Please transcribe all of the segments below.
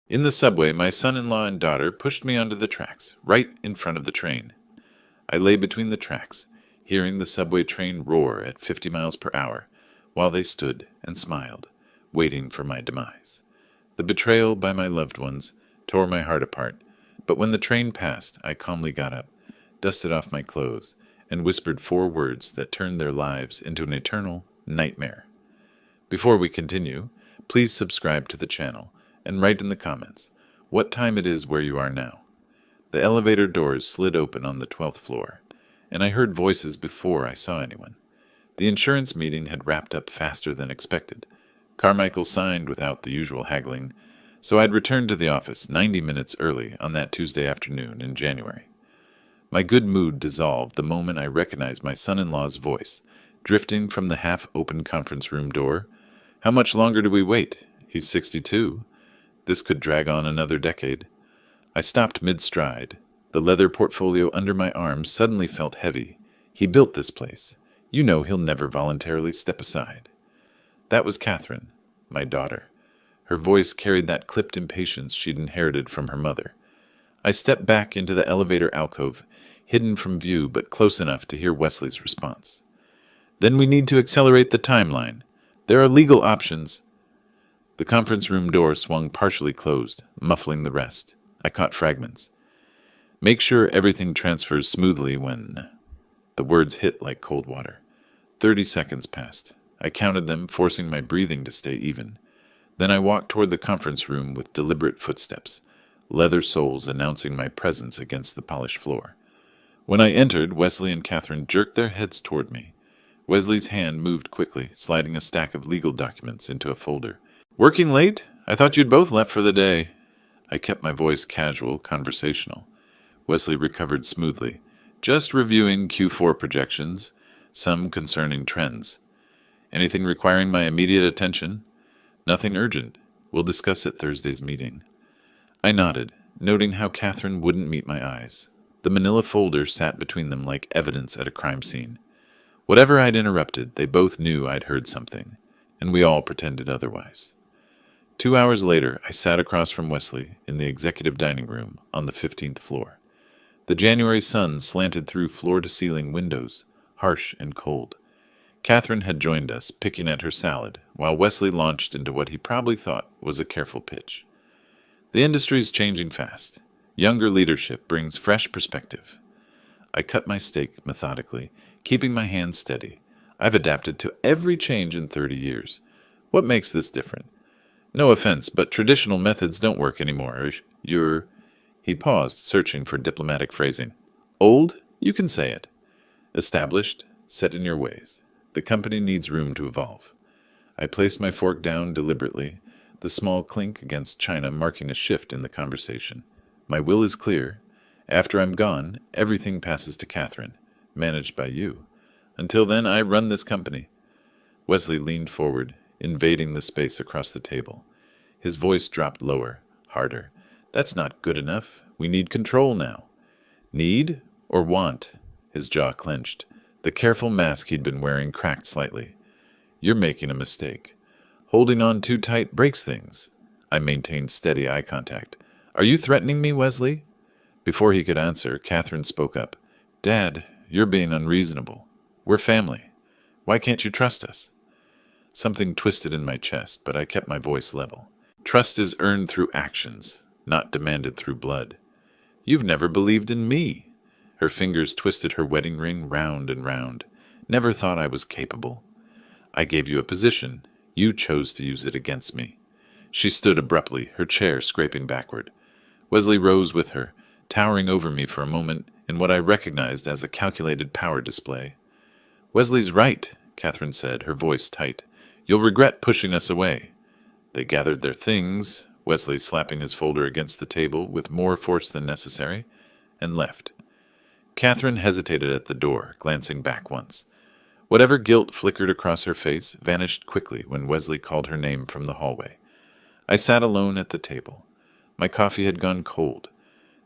In the subway, my son-in-law and daughter pushed me onto the tracks, right in front of the train. I lay between the tracks, hearing the subway train roar at 50 miles per hour, while they stood and smiled, waiting for my demise. The betrayal by my loved ones tore my heart apart, but when the train passed, I calmly got up, dusted off my clothes, and whispered 4 words that turned their lives into an eternal nightmare. Before we continue, please subscribe to the channel and write in the comments what time it is where you are now. The elevator doors slid open on the 12th floor, and I heard voices before I saw anyone. The insurance meeting had wrapped up faster than expected. Carmichael signed without the usual haggling, so I'd returned to the office 90 minutes early on that Tuesday afternoon in January. My good mood dissolved the moment I recognized my son-in-law's voice, drifting from the half-open conference room door. How much longer do we wait? He's 62. This could drag on another decade. I stopped mid-stride. The leather portfolio under my arm suddenly felt heavy. He built this place. You know he'll never voluntarily step aside. That was Catherine, my daughter. Her voice carried that clipped impatience she'd inherited from her mother. I stepped back into the elevator alcove, hidden from view but close enough to hear Wesley's response. Then we need to accelerate the timeline. There are legal options. The conference room door swung partially closed, muffling the rest. I caught fragments. Make sure everything transfers smoothly when... The words hit like cold water. 30 seconds passed. I counted them, forcing my breathing to stay even. Then I walked toward the conference room with deliberate footsteps, leather soles announcing my presence against the polished floor. When I entered, Wesley and Catherine jerked their heads toward me. Wesley's hand moved quickly, sliding a stack of legal documents into a folder. Working late? I thought you'd both left for the day. I kept my voice casual, conversational. Wesley recovered smoothly, just reviewing Q4 projections, some concerning trends. Anything requiring my immediate attention? Nothing urgent. We'll discuss at Thursday's meeting. I nodded, noting how Catherine wouldn't meet my eyes. The manila folder sat between them like evidence at a crime scene. Whatever I'd interrupted, they both knew I'd heard something, and we all pretended otherwise. 2 hours later, I sat across from Wesley in the executive dining room on the 15th floor. The January sun slanted through floor-to-ceiling windows, harsh and cold. Catherine had joined us, picking at her salad, while Wesley launched into what he probably thought was a careful pitch. The industry's changing fast. Younger leadership brings fresh perspective. I cut my steak methodically, keeping my hands steady. I've adapted to every change in 30 years. What makes this different? No offense, but traditional methods don't work anymore. You're... He paused, searching for diplomatic phrasing. Old? You can say it. Established? Set in your ways. The company needs room to evolve. I placed my fork down deliberately, the small clink against china marking a shift in the conversation. My will is clear. After I'm gone, everything passes to Catherine, managed by you. Until then, I run this company. Wesley leaned forward, invading the space across the table. His voice dropped lower, harder. That's not good enough. We need control now. Need or want? His jaw clenched. The careful mask he'd been wearing cracked slightly. You're making a mistake. Holding on too tight breaks things. I maintained steady eye contact. Are you threatening me, Wesley? Before he could answer, Catherine spoke up. Dad, you're being unreasonable. We're family. Why can't you trust us? Something twisted in my chest, but I kept my voice level. Trust is earned through actions, not demanded through blood. You've never believed in me. Her fingers twisted her wedding ring round and round. Never thought I was capable. I gave you a position. You chose to use it against me. She stood abruptly, her chair scraping backward. Wesley rose with her, towering over me for a moment in what I recognized as a calculated power display. Wesley's right, Catherine said, her voice tight. You'll regret pushing us away. They gathered their things, Wesley slapping his folder against the table with more force than necessary, and left. Catherine hesitated at the door, glancing back once. Whatever guilt flickered across her face vanished quickly when Wesley called her name from the hallway. I sat alone at the table. My coffee had gone cold.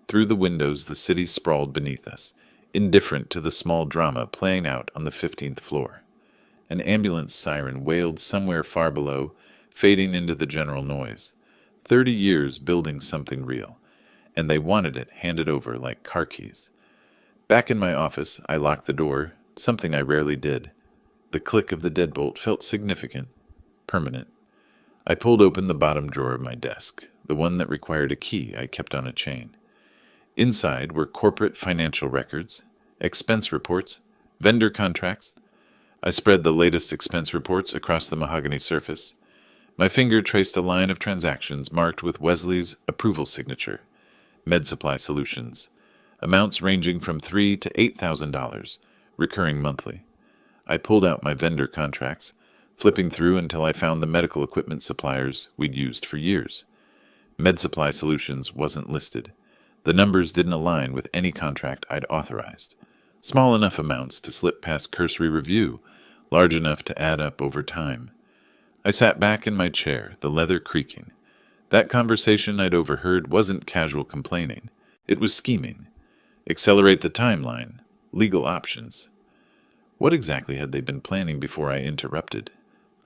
Through the windows the city sprawled beneath us, indifferent to the small drama playing out on the 15th floor. An ambulance siren wailed somewhere far below, fading into the general noise. 30 years building something real, and they wanted it handed over like car keys. Back in my office, I locked the door, something I rarely did. The click of the deadbolt felt significant, permanent. I pulled open the bottom drawer of my desk, the one that required a key I kept on a chain. Inside were corporate financial records, expense reports, vendor contracts. I spread the latest expense reports across the mahogany surface. My finger traced a line of transactions marked with Wesley's approval signature. Med Supply Solutions. Amounts ranging from $3,000 to $8,000, recurring monthly. I pulled out my vendor contracts, flipping through until I found the medical equipment suppliers we'd used for years. Med Supply Solutions wasn't listed. The numbers didn't align with any contract I'd authorized. Small enough amounts to slip past cursory review, large enough to add up over time. I sat back in my chair, the leather creaking. That conversation I'd overheard wasn't casual complaining. It was scheming. Accelerate the timeline. Legal options. What exactly had they been planning before I interrupted?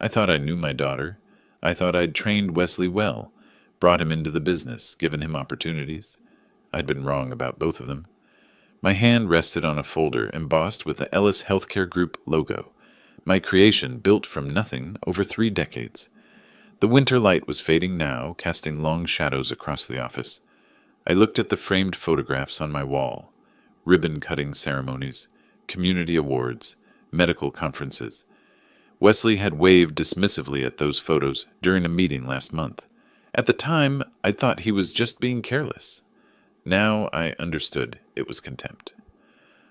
I thought I knew my daughter. I thought I'd trained Wesley well, brought him into the business, given him opportunities. I'd been wrong about both of them. My hand rested on a folder embossed with the Ellis Healthcare Group logo, my creation built from nothing over 3 decades. The winter light was fading now, casting long shadows across the office. I looked at the framed photographs on my wall. Ribbon-cutting ceremonies, community awards, medical conferences. Wesley had waved dismissively at those photos during a meeting last month. At the time, I thought he was just being careless. Now I understood it was contempt.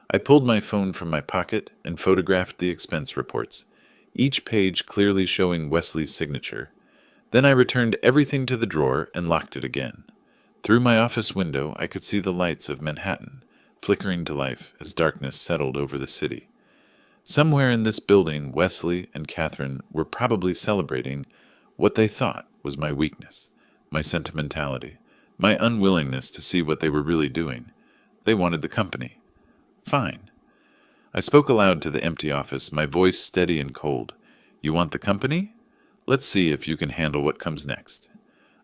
I pulled my phone from my pocket and photographed the expense reports, each page clearly showing Wesley's signature. Then I returned everything to the drawer and locked it again. Through my office window, I could see the lights of Manhattan, flickering to life as darkness settled over the city. Somewhere in this building, Wesley and Catherine were probably celebrating what they thought was my weakness, my sentimentality, my unwillingness to see what they were really doing. They wanted the company. Fine. I spoke aloud to the empty office, my voice steady and cold. You want the company? Let's see if you can handle what comes next.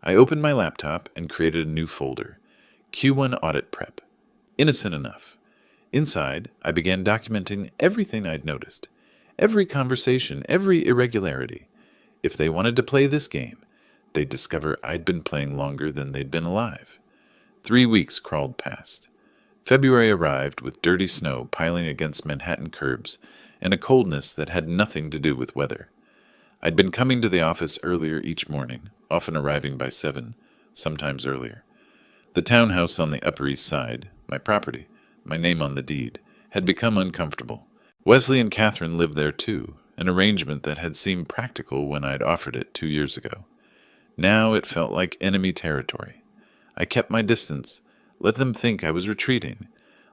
I opened my laptop and created a new folder. Q1 Audit Prep. Innocent enough. Inside, I began documenting everything I'd noticed. Every conversation, every irregularity. If they wanted to play this game, they'd discover I'd been playing longer than they'd been alive. 3 weeks crawled past. February arrived with dirty snow piling against Manhattan curbs and a coldness that had nothing to do with weather. I'd been coming to the office earlier each morning, often arriving by 7, sometimes earlier. The townhouse on the Upper East Side, my property, my name on the deed, had become uncomfortable. Wesley and Catherine lived there too, an arrangement that had seemed practical when I'd offered it 2 years ago. Now it felt like enemy territory. I kept my distance, let them think I was retreating,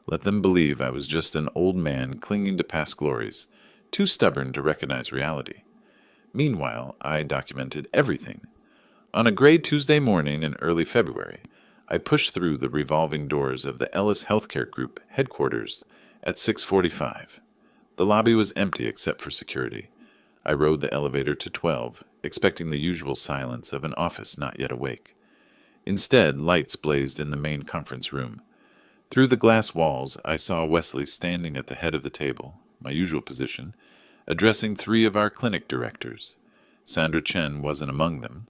let them believe I was just an old man clinging to past glories, too stubborn to recognize reality. Meanwhile, I documented everything. On a gray Tuesday morning in early February, I pushed through the revolving doors of the Ellis Healthcare Group headquarters at 6:45. The lobby was empty except for security. I rode the elevator to 12, expecting the usual silence of an office not yet awake. Instead, lights blazed in the main conference room. Through the glass walls, I saw Wesley standing at the head of the table, my usual position, addressing 3 of our clinic directors. Sandra Chen wasn't among them,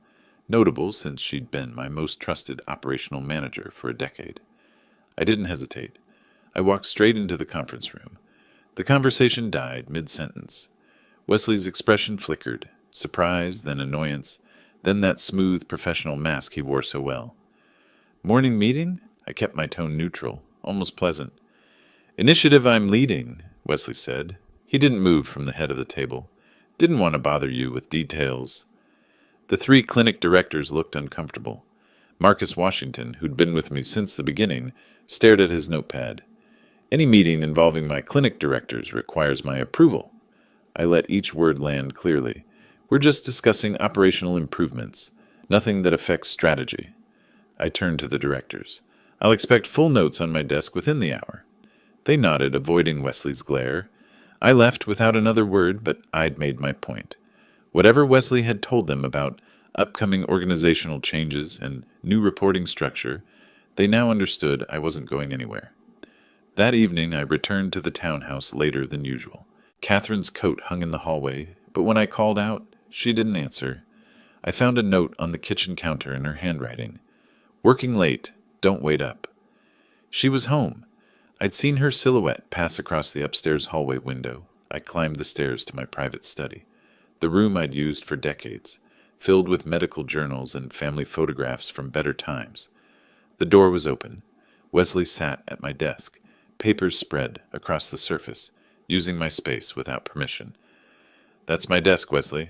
notable since she'd been my most trusted operational manager for a decade. I didn't hesitate. I walked straight into the conference room. The conversation died mid-sentence. Wesley's expression flickered, surprise, then annoyance, then that smooth professional mask he wore so well. Morning meeting? I kept my tone neutral, almost pleasant. Initiative I'm leading, Wesley said. He didn't move from the head of the table. Didn't want to bother you with details. The 3 clinic directors looked uncomfortable. Marcus Washington, who'd been with me since the beginning, stared at his notepad. Any meeting involving my clinic directors requires my approval. I let each word land clearly. We're just discussing operational improvements, nothing that affects strategy. I turned to the directors. I'll expect full notes on my desk within the hour. They nodded, avoiding Wesley's glare. I left without another word, but I'd made my point. Whatever Wesley had told them about upcoming organizational changes, and new reporting structure, they now understood I wasn't going anywhere. That evening, I returned to the townhouse later than usual. Catherine's coat hung in the hallway, but when I called out, she didn't answer. I found a note on the kitchen counter in her handwriting. Working late, don't wait up. She was home. I'd seen her silhouette pass across the upstairs hallway window. I climbed the stairs to my private study, the room I'd used for decades, filled with medical journals and family photographs from better times. The door was open. Wesley sat at my desk, papers spread across the surface, using my space without permission. "That's my desk, Wesley."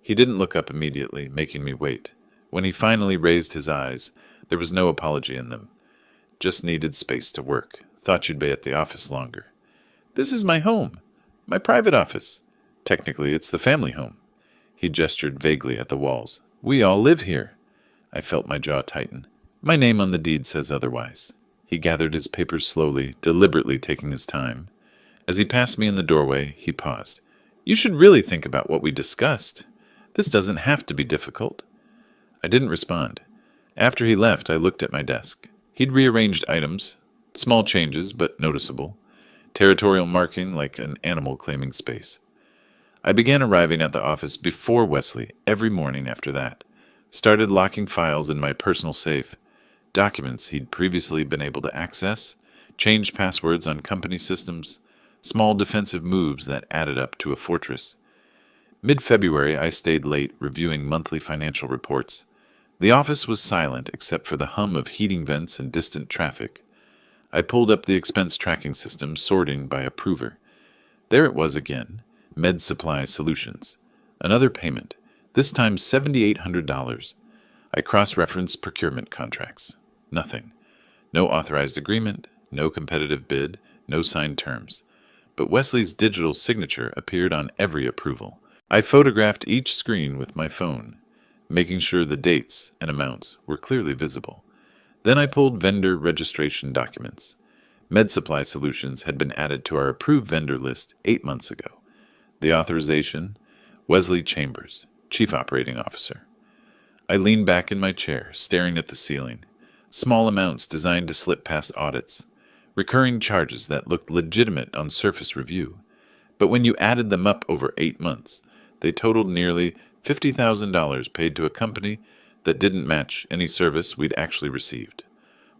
He didn't look up immediately, making me wait. When he finally raised his eyes, there was no apology in them. "Just needed space to work. Thought you'd be at the office longer." "This is my home. My private office. Technically, it's the family home." He gestured vaguely at the walls. "We all live here." I felt my jaw tighten. "My name on the deed says otherwise." He gathered his papers slowly, deliberately taking his time. As he passed me in the doorway, he paused. "You should really think about what we discussed. This doesn't have to be difficult." I didn't respond. After he left, I looked at my desk. He'd rearranged items, small changes, but noticeable. Territorial marking like an animal claiming space. I began arriving at the office before Wesley every morning after that. Started locking files in my personal safe, documents he'd previously been able to access, changed passwords on company systems, small defensive moves that added up to a fortress. Mid-February, I stayed late reviewing monthly financial reports. The office was silent except for the hum of heating vents and distant traffic. I pulled up the expense tracking system, sorting by approver. There it was again, Med Supply Solutions. Another payment, this time $7,800. I cross-referenced procurement contracts. Nothing. No authorized agreement, no competitive bid, no signed terms. But Wesley's digital signature appeared on every approval. I photographed each screen with my phone, making sure the dates and amounts were clearly visible. Then I pulled vendor registration documents. Med Supply Solutions had been added to our approved vendor list 8 months ago. The authorization, Wesley Chambers, Chief Operating Officer. I leaned back in my chair, staring at the ceiling. Small amounts designed to slip past audits. Recurring charges that looked legitimate on surface review. But when you added them up over 8 months, they totaled nearly $50,000 paid to a company that didn't match any service we'd actually received.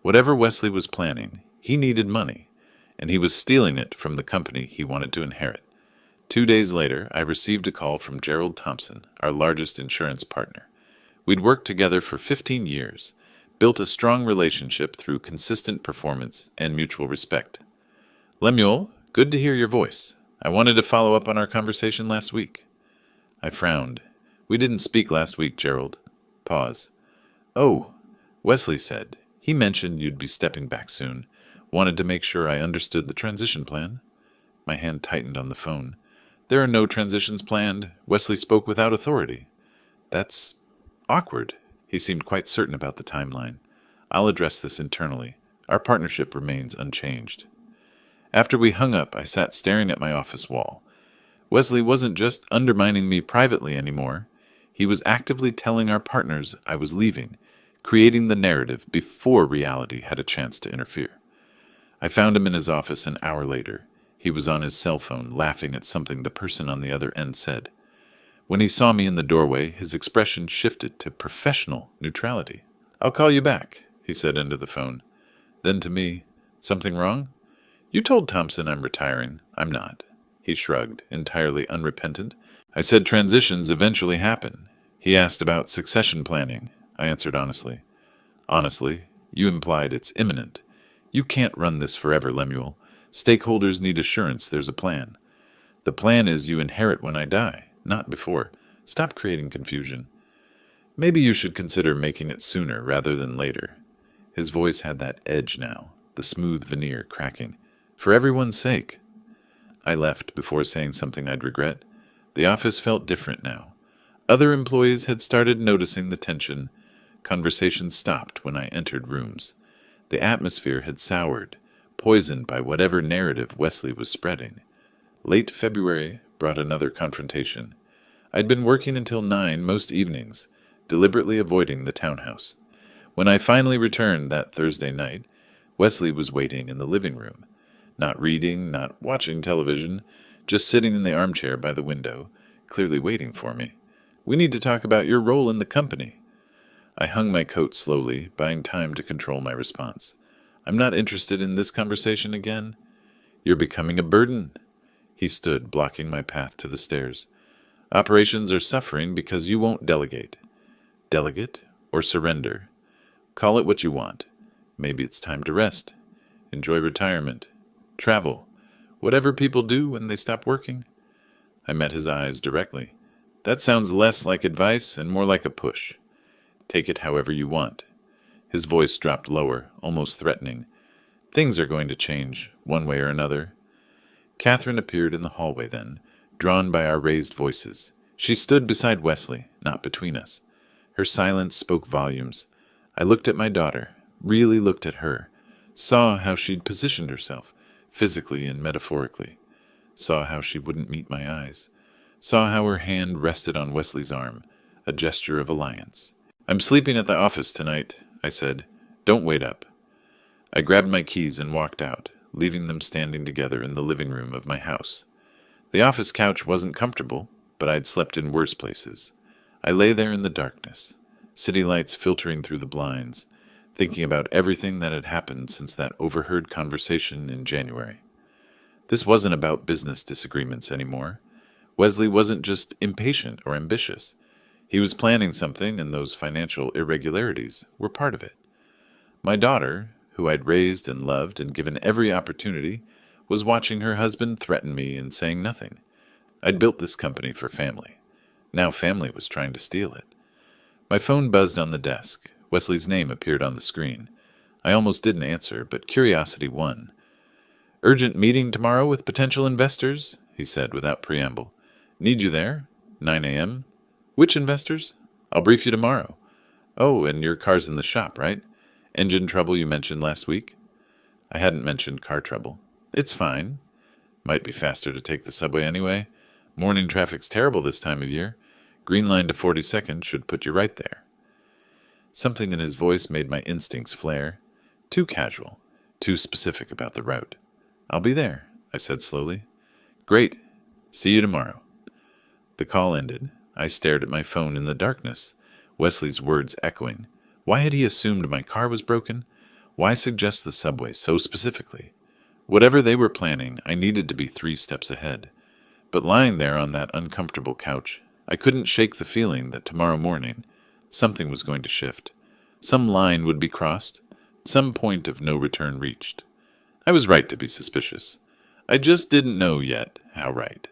Whatever Wesley was planning, he needed money, and he was stealing it from the company he wanted to inherit. 2 days later, I received a call from Gerald Thompson, our largest insurance partner. We'd worked together for 15 years, built a strong relationship through consistent performance and mutual respect. "Lemuel, good to hear your voice. I wanted to follow up on our conversation last week." I frowned. "We didn't speak last week, Gerald." Pause. "Oh," Wesley said. "He mentioned you'd be stepping back soon. Wanted to make sure I understood the transition plan." My hand tightened on the phone. "There are no transitions planned." Wesley spoke without authority. "That's awkward." He seemed quite certain about the timeline. "I'll address this internally. Our partnership remains unchanged." After we hung up, I sat staring at my office wall. Wesley wasn't just undermining me privately anymore. He was actively telling our partners I was leaving, creating the narrative before reality had a chance to interfere. I found him in his office an hour later. He was on his cell phone, laughing at something the person on the other end said. When he saw me in the doorway, his expression shifted to professional neutrality. "I'll call you back," he said into the phone. Then to me, "Something wrong?" "You told Thompson I'm retiring." "I'm not." He shrugged, entirely unrepentant. "I said transitions eventually happen." He asked about succession planning. I answered honestly. "Honestly, you implied it's imminent. You can't run this forever, Lemuel. Stakeholders need assurance there's a plan. The plan is you inherit when I die, not before. Stop creating confusion. Maybe you should consider making it sooner rather than later." His voice had that edge now, the smooth veneer cracking. "For everyone's sake." I left before saying something I'd regret. The office felt different now. Other employees had started noticing the tension. Conversations stopped when I entered rooms. The atmosphere had soured, poisoned by whatever narrative Wesley was spreading. Late February brought another confrontation. I'd been working until 9 most evenings, deliberately avoiding the townhouse. When I finally returned that Thursday night, Wesley was waiting in the living room. Not reading, not watching television, just sitting in the armchair by the window, clearly waiting for me. "We need to talk about your role in the company." I hung my coat slowly, buying time to control my response. "I'm not interested in this conversation again." "You're becoming a burden." He stood, blocking my path to the stairs. "Operations are suffering because you won't delegate." Delegate or surrender? Call it what you want. Maybe it's time to rest. Enjoy retirement. Travel. Whatever people do when they stop working. I met his eyes directly. "That sounds less like advice and more like a push. Take it however you want." His voice dropped lower, almost threatening. "Things are going to change, one way or another." Catherine appeared in the hallway then, drawn by our raised voices. She stood beside Wesley, not between us. Her silence spoke volumes. I looked at my daughter, really looked at her, saw how she'd positioned herself, physically and metaphorically, saw how she wouldn't meet my eyes, saw how her hand rested on Wesley's arm, a gesture of alliance. "I'm sleeping at the office tonight," I said. "Don't wait up." I grabbed my keys and walked out, leaving them standing together in the living room of my house. The office couch wasn't comfortable, but I'd slept in worse places. I lay there in the darkness, city lights filtering through the blinds, thinking about everything that had happened since that overheard conversation in January. This wasn't about business disagreements anymore. Wesley wasn't just impatient or ambitious. He was planning something, and those financial irregularities were part of it. My daughter, who I'd raised and loved and given every opportunity, was watching her husband threaten me and saying nothing. I'd built this company for family. Now family was trying to steal it. My phone buzzed on the desk. Wesley's name appeared on the screen. I almost didn't answer, but curiosity won. "Urgent meeting tomorrow with potential investors," he said without preamble. "Need you there? 9 a.m. "Which investors?" "I'll brief you tomorrow." "Oh, and your car's in the shop, right? Engine trouble you mentioned last week?" I hadn't mentioned car trouble. "It's fine. Might be faster to take the subway anyway. Morning traffic's terrible this time of year. Green line to 42nd should put you right there." Something in his voice made my instincts flare. Too casual, too specific about the route. "I'll be there," I said slowly. "Great. See you tomorrow." The call ended. I stared at my phone in the darkness, Wesley's words echoing. Why had he assumed my car was broken? Why suggest the subway so specifically? Whatever they were planning, I needed to be 3 steps ahead. But lying there on that uncomfortable couch, I couldn't shake the feeling that tomorrow morning, something was going to shift. Some line would be crossed, some point of no return reached. I was right to be suspicious. I just didn't know yet how right.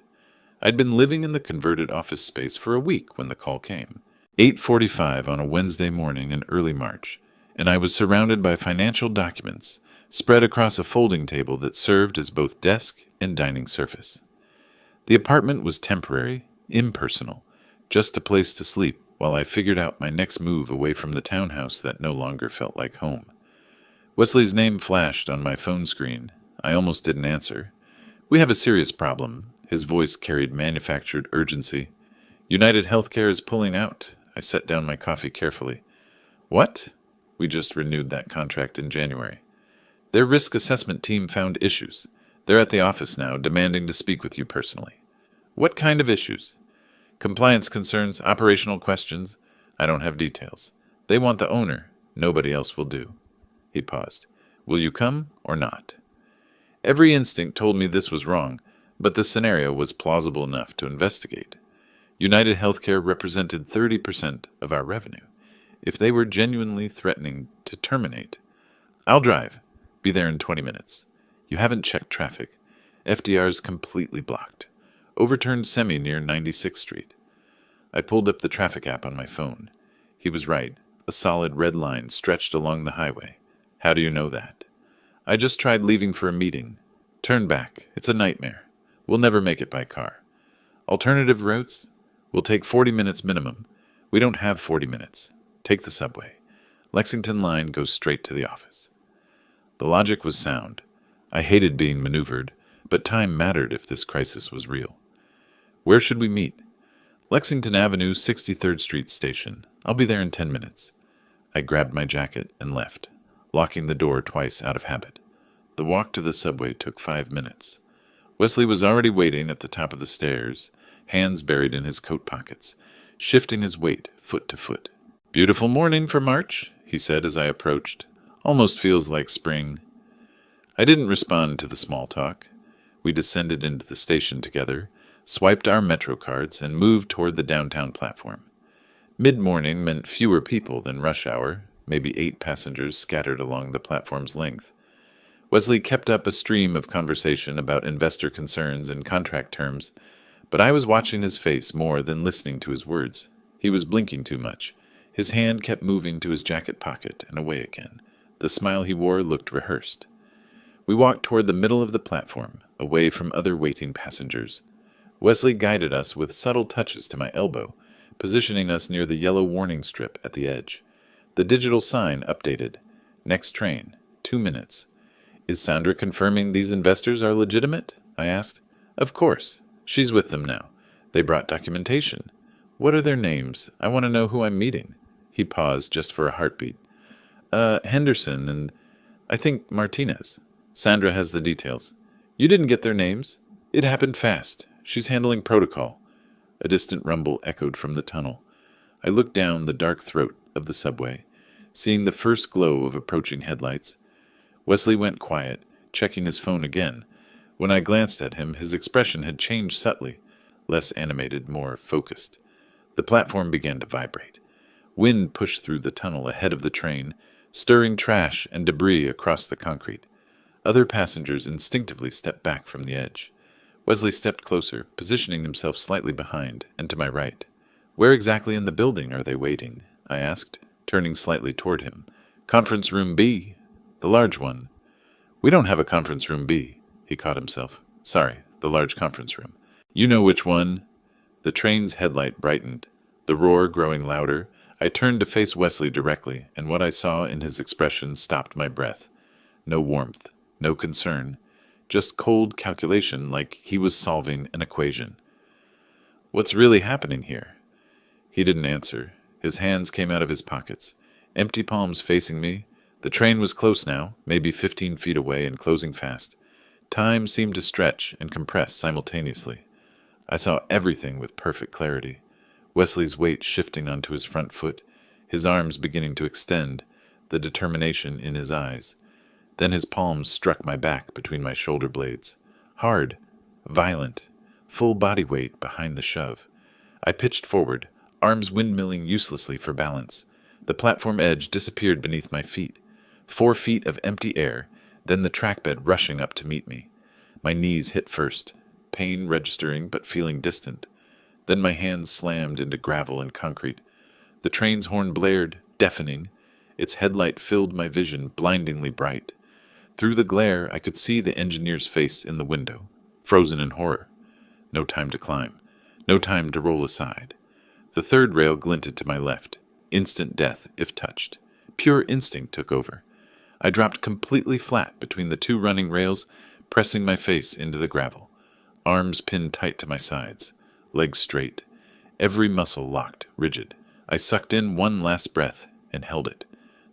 I'd been living in the converted office space for a week when the call came. 8:45 on a Wednesday morning in early March, and I was surrounded by financial documents spread across a folding table that served as both desk and dining surface. The apartment was temporary, impersonal, just a place to sleep while I figured out my next move away from the townhouse that no longer felt like home. Wesley's name flashed on my phone screen. I almost didn't answer. "We have a serious problem." His voice carried manufactured urgency. "United Healthcare is pulling out." I set down my coffee carefully. "What?" "We just renewed that contract in January. Their risk assessment team found issues. They're at the office now, demanding to speak with you personally." "What kind of issues?" "Compliance concerns, operational questions. I don't have details. They want the owner. Nobody else will do." He paused. "Will you come or not?" Every instinct told me this was wrong, but the scenario was plausible enough to investigate. United Healthcare represented 30% of our revenue. If they were genuinely threatening to terminate, "I'll drive. Be there in 20 minutes. You haven't checked traffic. FDR's completely blocked. Overturned semi near 96th Street. I pulled up the traffic app on my phone. He was right. A solid red line stretched along the highway. How do you know that? I just tried leaving for a meeting. Turn back. It's a nightmare. We'll never make it by car. Alternative routes? Will take 40 minutes minimum. We don't have 40 minutes. Take the subway. Lexington line goes straight to the office. The logic was sound. I hated being maneuvered, but time mattered if this crisis was real. Where should we meet? Lexington Avenue, 63rd Street Station. I'll be there in 10 minutes. I grabbed my jacket and left, locking the door twice out of habit. The walk to the subway took 5 minutes. Wesley was already waiting at the top of the stairs, hands buried in his coat pockets, shifting his weight foot to foot. "Beautiful morning for March," he said as I approached. "Almost feels like spring." I didn't respond to the small talk. We descended into the station together, swiped our Metro cards, and moved toward the downtown platform. Mid-morning meant fewer people than rush hour, maybe 8 passengers scattered along the platform's length. Wesley kept up a stream of conversation about investor concerns and contract terms, but I was watching his face more than listening to his words. He was blinking too much. His hand kept moving to his jacket pocket and away again. The smile he wore looked rehearsed. We walked toward the middle of the platform, away from other waiting passengers. Wesley guided us with subtle touches to my elbow, positioning us near the yellow warning strip at the edge. The digital sign updated. "Next train, 2 minutes." "Is Sandra confirming these investors are legitimate?" I asked. "Of course. She's with them now. They brought documentation." "What are their names? I want to know who I'm meeting." He paused just for a heartbeat. Henderson and I think Martinez. Sandra has the details." "You didn't get their names?" "It happened fast. She's handling protocol." A distant rumble echoed from the tunnel. I looked down the dark throat of the subway, seeing the first glow of approaching headlights. Wesley went quiet, checking his phone again. When I glanced at him, his expression had changed subtly, less animated, more focused. The platform began to vibrate. Wind pushed through the tunnel ahead of the train, stirring trash and debris across the concrete. Other passengers instinctively stepped back from the edge. Wesley stepped closer, positioning himself slightly behind and to my right. "Where exactly in the building are they waiting?" I asked, turning slightly toward him. "Conference room B. The large one." "We don't have a conference room B." He caught himself. "Sorry, the large conference room." "You know which one." The train's headlight brightened, the roar growing louder. I turned to face Wesley directly, and what I saw in his expression stopped my breath. No warmth, no concern, just cold calculation like he was solving an equation. "What's really happening here?" He didn't answer. His hands came out of his pockets, empty palms facing me. The train was close now, maybe 15 feet away and closing fast. Time seemed to stretch and compress simultaneously. I saw everything with perfect clarity. Wesley's weight shifting onto his front foot, his arms beginning to extend, the determination in his eyes. Then his palms struck my back between my shoulder blades. Hard, violent, full body weight behind the shove. I pitched forward, arms windmilling uselessly for balance. The platform edge disappeared beneath my feet. 4 feet of empty air, then the track bed rushing up to meet me. My knees hit first, pain registering but feeling distant. Then my hands slammed into gravel and concrete. The train's horn blared, deafening. Its headlight filled my vision, blindingly bright. Through the glare, I could see the engineer's face in the window, frozen in horror. No time to climb. No time to roll aside. The third rail glinted to my left. Instant death, if touched. Pure instinct took over. I dropped completely flat between the 2 running rails, pressing my face into the gravel. Arms pinned tight to my sides. Legs straight. Every muscle locked, rigid. I sucked in one last breath and held it.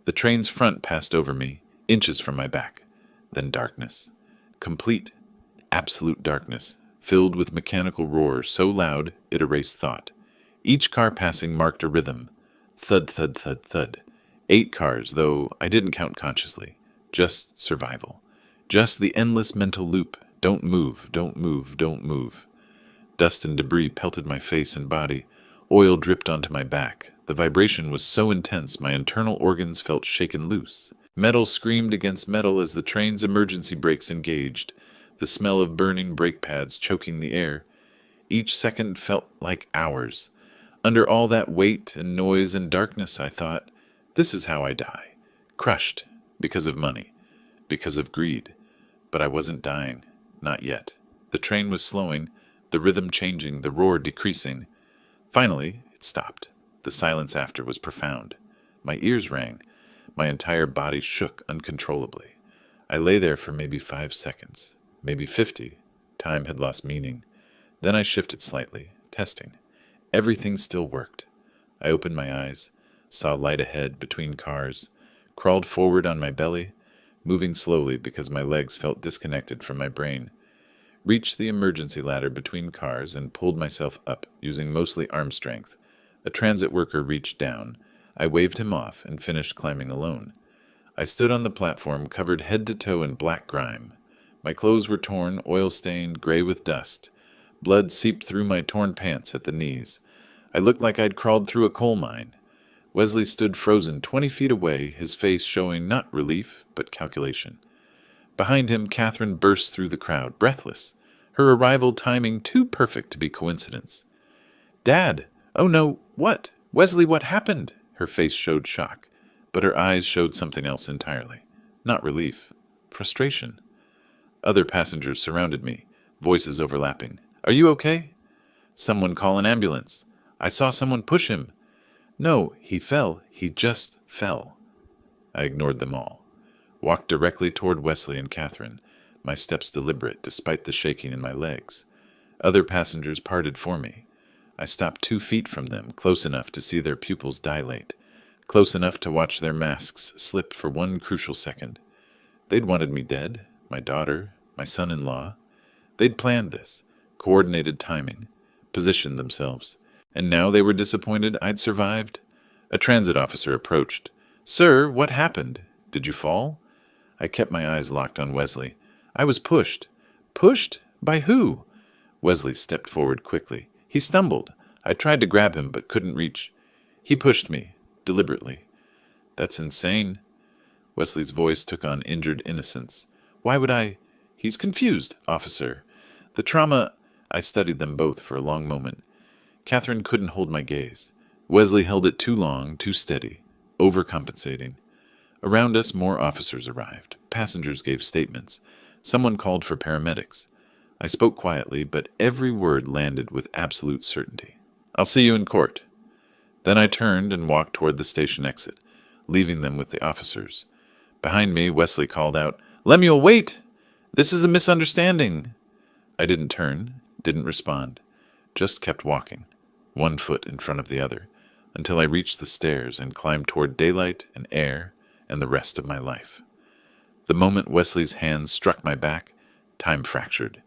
The train's front passed over me, inches from my back. Then darkness. Complete, absolute darkness, filled with mechanical roar so loud it erased thought. Each car passing marked a rhythm. Thud, thud, thud, thud. 8 cars, though I didn't count consciously. Just survival. Just the endless mental loop. Don't move, don't move, don't move. Dust and debris pelted my face and body. Oil dripped onto my back. The vibration was so intense my internal organs felt shaken loose. Metal screamed against metal as the train's emergency brakes engaged, the smell of burning brake pads choking the air. Each second felt like hours. Under all that weight and noise and darkness, I thought, this is how I die. Crushed, because of money, because of greed. But I wasn't dying, not yet. The train was slowing, the rhythm changing, the roar decreasing. Finally, it stopped. The silence after was profound. My ears rang. My entire body shook uncontrollably. I lay there for maybe 5 seconds, maybe 50. Time had lost meaning. Then I shifted slightly, testing. Everything still worked. I opened my eyes. saw light ahead between cars, crawled forward on my belly, moving slowly because my legs felt disconnected from my brain, reached the emergency ladder between cars and pulled myself up using mostly arm strength. A transit worker reached down. I waved him off and finished climbing alone. I stood on the platform covered head to toe in black grime. My clothes were torn, oil-stained, gray with dust. Blood seeped through my torn pants at the knees. I looked like I'd crawled through a coal mine. Wesley stood frozen 20 feet away, his face showing not relief, but calculation. Behind him, Catherine burst through the crowd, breathless, her arrival timing too perfect to be coincidence. "Dad! Oh no, what? Wesley, what happened?" Her face showed shock, but her eyes showed something else entirely. Not relief. Frustration. Other passengers surrounded me, voices overlapping. "Are you okay?" "Someone call an ambulance. I saw someone push him." "No, he fell. He just fell." I ignored them all. Walked directly toward Wesley and Catherine, my steps deliberate despite the shaking in my legs. Other passengers parted for me. I stopped 2 feet from them, close enough to see their pupils dilate, close enough to watch their masks slip for one crucial second. They'd wanted me dead, my daughter, my son-in-law. They'd planned this, coordinated timing, positioned themselves, and now they were disappointed I'd survived. A transit officer approached. "Sir, what happened? Did you fall?" I kept my eyes locked on Wesley. "I was pushed." "Pushed? By who?" Wesley stepped forward quickly. "He stumbled. I tried to grab him, but couldn't reach. He pushed me, deliberately." "That's insane." Wesley's voice took on injured innocence. "Why would I—" "He's confused, officer. The trauma—" I studied them both for a long moment. Catherine couldn't hold my gaze. Wesley held it too long, too steady, overcompensating. Around us, more officers arrived. Passengers gave statements. Someone called for paramedics. I spoke quietly, but every word landed with absolute certainty. "I'll see you in court." Then I turned and walked toward the station exit, leaving them with the officers. Behind me, Wesley called out, "Lemuel, wait! This is a misunderstanding." I didn't turn, didn't respond, just kept walking, one foot in front of the other, until I reached the stairs and climbed toward daylight and air and the rest of my life. The moment Wesley's hands struck my back, time fractured.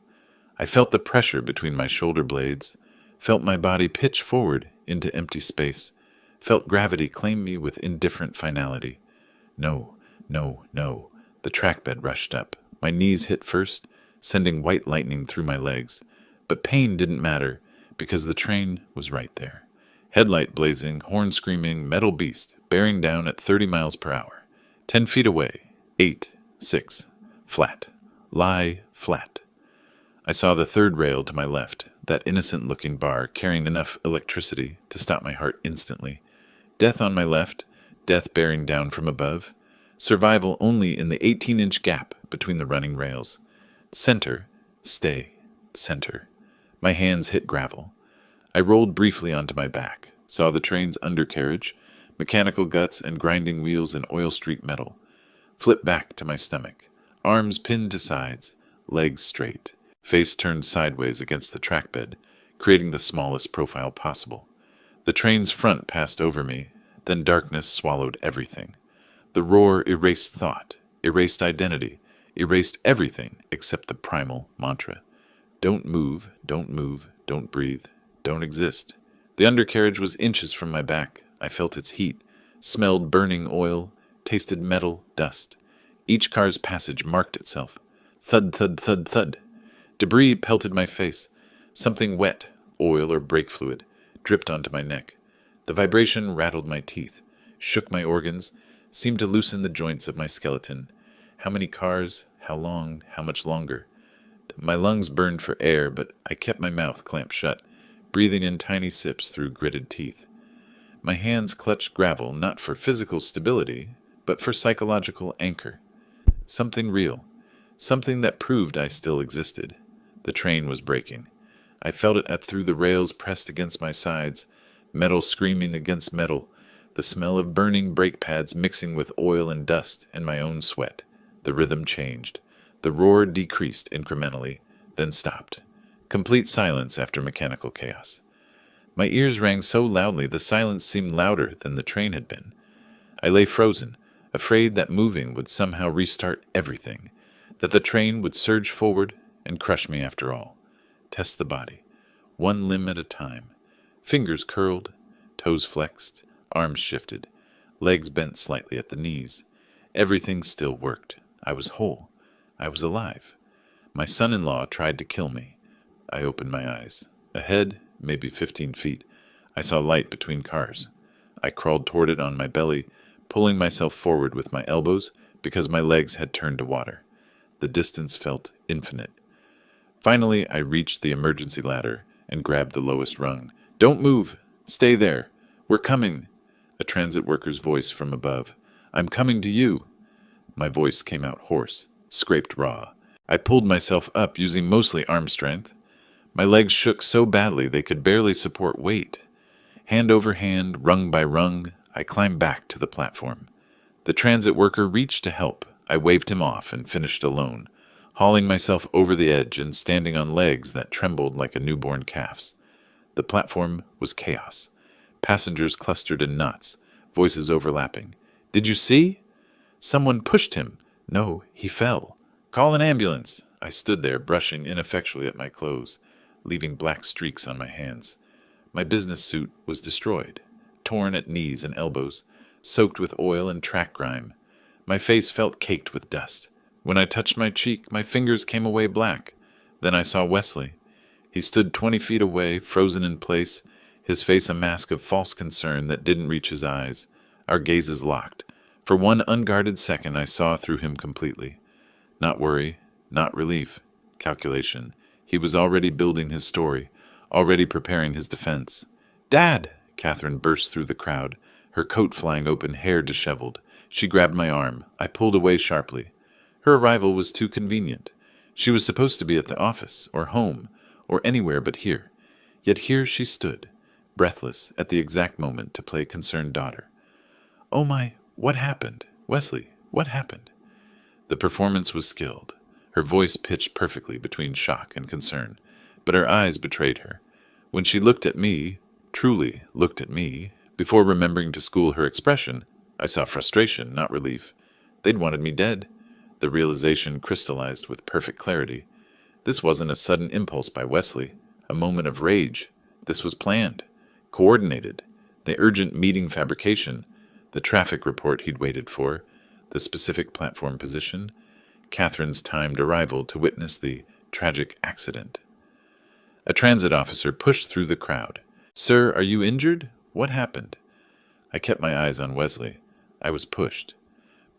I felt the pressure between my shoulder blades, felt my body pitch forward into empty space, felt gravity claim me with indifferent finality. No, no, no. The track bed rushed up. My knees hit first, sending white lightning through my legs. But pain didn't matter, because the train was right there. Headlight blazing, horn screaming, metal beast, bearing down at 30 miles per hour. 10 feet away. 8, 6. Flat. Lie flat. I saw the third rail to my left, that innocent-looking bar carrying enough electricity to stop my heart instantly. Death on my left, death bearing down from above. Survival only in the 18-inch gap between the running rails. Center. Stay. Center. My hands hit gravel. I rolled briefly onto my back, saw the train's undercarriage, mechanical guts and grinding wheels in oil-streaked metal. Flipped back to my stomach, arms pinned to sides, legs straight, face turned sideways against the track bed, creating the smallest profile possible. The train's front passed over me, then darkness swallowed everything. The roar erased thought, erased identity, erased everything except the primal mantra. Don't move, don't move, don't breathe, don't exist. The undercarriage was inches from my back. I felt its heat, smelled burning oil, tasted metal, dust. Each car's passage marked itself. Thud, thud, thud, thud. Debris pelted my face. Something wet, oil or brake fluid, dripped onto my neck. The vibration rattled my teeth, shook my organs, seemed to loosen the joints of my skeleton. How many cars? How long? How much longer? My lungs burned for air, but I kept my mouth clamped shut, breathing in tiny sips through gritted teeth. My hands clutched gravel not for physical stability, but for psychological anchor. Something real. Something that proved I still existed. The train was breaking. I felt it through the rails pressed against my sides, metal screaming against metal, the smell of burning brake pads mixing with oil and dust and my own sweat. The rhythm changed. The roar decreased incrementally, then stopped. Complete silence after mechanical chaos. My ears rang so loudly the silence seemed louder than the train had been. I lay frozen, afraid that moving would somehow restart everything, that the train would surge forward and crush me after all. Test the body, one limb at a time. Fingers curled, toes flexed, arms shifted, legs bent slightly at the knees. Everything still worked. I was whole. I was alive. My son-in-law tried to kill me. I opened my eyes. Ahead, maybe 15 feet, I saw light between cars. I crawled toward it on my belly, pulling myself forward with my elbows because my legs had turned to water. The distance felt infinite. Finally, I reached the emergency ladder and grabbed the lowest rung. "Don't move! Stay there! We're coming!" A transit worker's voice from above. "I'm coming to you!" My voice came out hoarse, scraped raw. I pulled myself up using mostly arm strength. My legs shook so badly they could barely support weight. Hand over hand, rung by rung, I climbed back to the platform. The transit worker reached to help. I waved him off and finished alone, hauling myself over the edge and standing on legs that trembled like a newborn calf's. The platform was chaos. Passengers clustered in knots, voices overlapping. "Did you see?" "Someone pushed him." "No, he fell." "Call an ambulance." I stood there, brushing ineffectually at my clothes, leaving black streaks on my hands. My business suit was destroyed, torn at knees and elbows, soaked with oil and track grime. My face felt caked with dust. When I touched my cheek, my fingers came away black. Then I saw Wesley. He stood 20 feet away, frozen in place, his face a mask of false concern that didn't reach his eyes. Our gazes locked. For one unguarded second, I saw through him completely. Not worry, not relief, calculation. He was already building his story, already preparing his defense. "Dad!" Catherine burst through the crowd, her coat flying open, hair disheveled. She grabbed my arm. I pulled away sharply. Her arrival was too convenient. She was supposed to be at the office, or home, or anywhere but here. Yet here she stood, breathless at the exact moment to play concerned daughter. "Oh my, what happened? Wesley, what happened?" The performance was skilled. Her voice pitched perfectly between shock and concern, but her eyes betrayed her. When she looked at me, truly looked at me, before remembering to school her expression, I saw frustration, not relief. They'd wanted me dead. The realization crystallized with perfect clarity. This wasn't a sudden impulse by Wesley, a moment of rage. This was planned, coordinated. The urgent meeting fabrication, the traffic report he'd waited for, the specific platform position, Catherine's timed arrival to witness the tragic accident. A transit officer pushed through the crowd. "Sir, are you injured? What happened?" I kept my eyes on Wesley. I was pushed.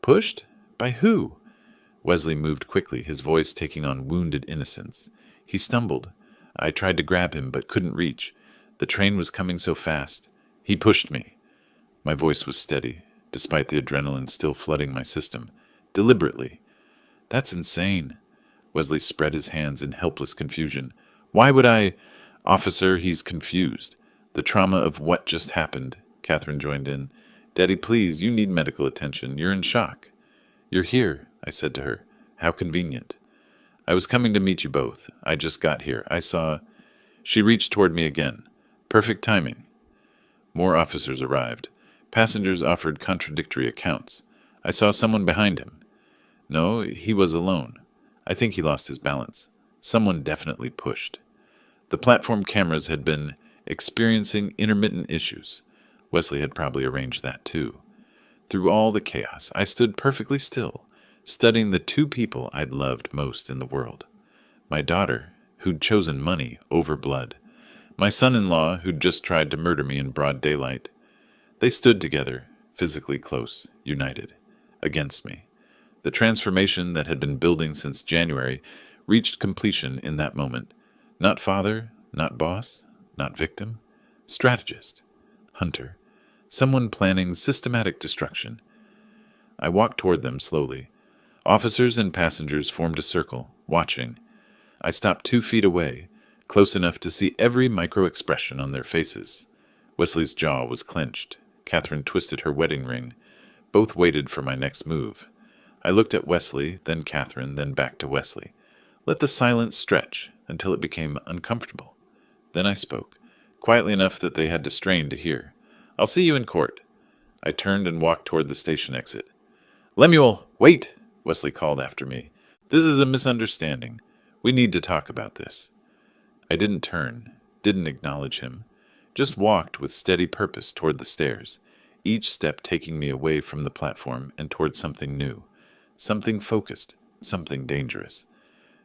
Pushed? By who? Wesley moved quickly, his voice taking on wounded innocence. He stumbled. I tried to grab him, but couldn't reach. The train was coming so fast. He pushed me. My voice was steady, despite the adrenaline still flooding my system. Deliberately. "That's insane." Wesley spread his hands in helpless confusion. "Why would I—" "Officer, he's confused. The trauma of what just happened," Catherine joined in. "Daddy, please, you need medical attention. You're in shock." "You're here," I said to her. "How convenient." "I was coming to meet you both. I just got here. I saw—" She reached toward me again. Perfect timing. More officers arrived. Passengers offered contradictory accounts. I saw someone behind him. No, he was alone. I think he lost his balance. Someone definitely pushed. The platform cameras had been experiencing intermittent issues. Wesley had probably arranged that too. Through all the chaos, I stood perfectly still, studying the two people I'd loved most in the world. My daughter, who'd chosen money over blood. My son-in-law, who'd just tried to murder me in broad daylight. They stood together, physically close, united, against me. The transformation that had been building since January reached completion in that moment. Not father, not boss, not victim. Strategist. Hunter. Someone planning systematic destruction. I walked toward them slowly. Officers and passengers formed a circle, watching. I stopped 2 feet away, close enough to see every micro-expression on their faces. Wesley's jaw was clenched. Catherine twisted her wedding ring. Both waited for my next move. I looked at Wesley, then Catherine, then back to Wesley. Let the silence stretch until it became uncomfortable. Then I spoke. quietly enough that they had to strain to hear. "I'll see you in court." I turned and walked toward the station exit. "Lemuel, wait!" Wesley called after me. "This is a misunderstanding. We need to talk about this." I didn't turn, didn't acknowledge him, just walked with steady purpose toward the stairs, each step taking me away from the platform and toward something new, something focused, something dangerous.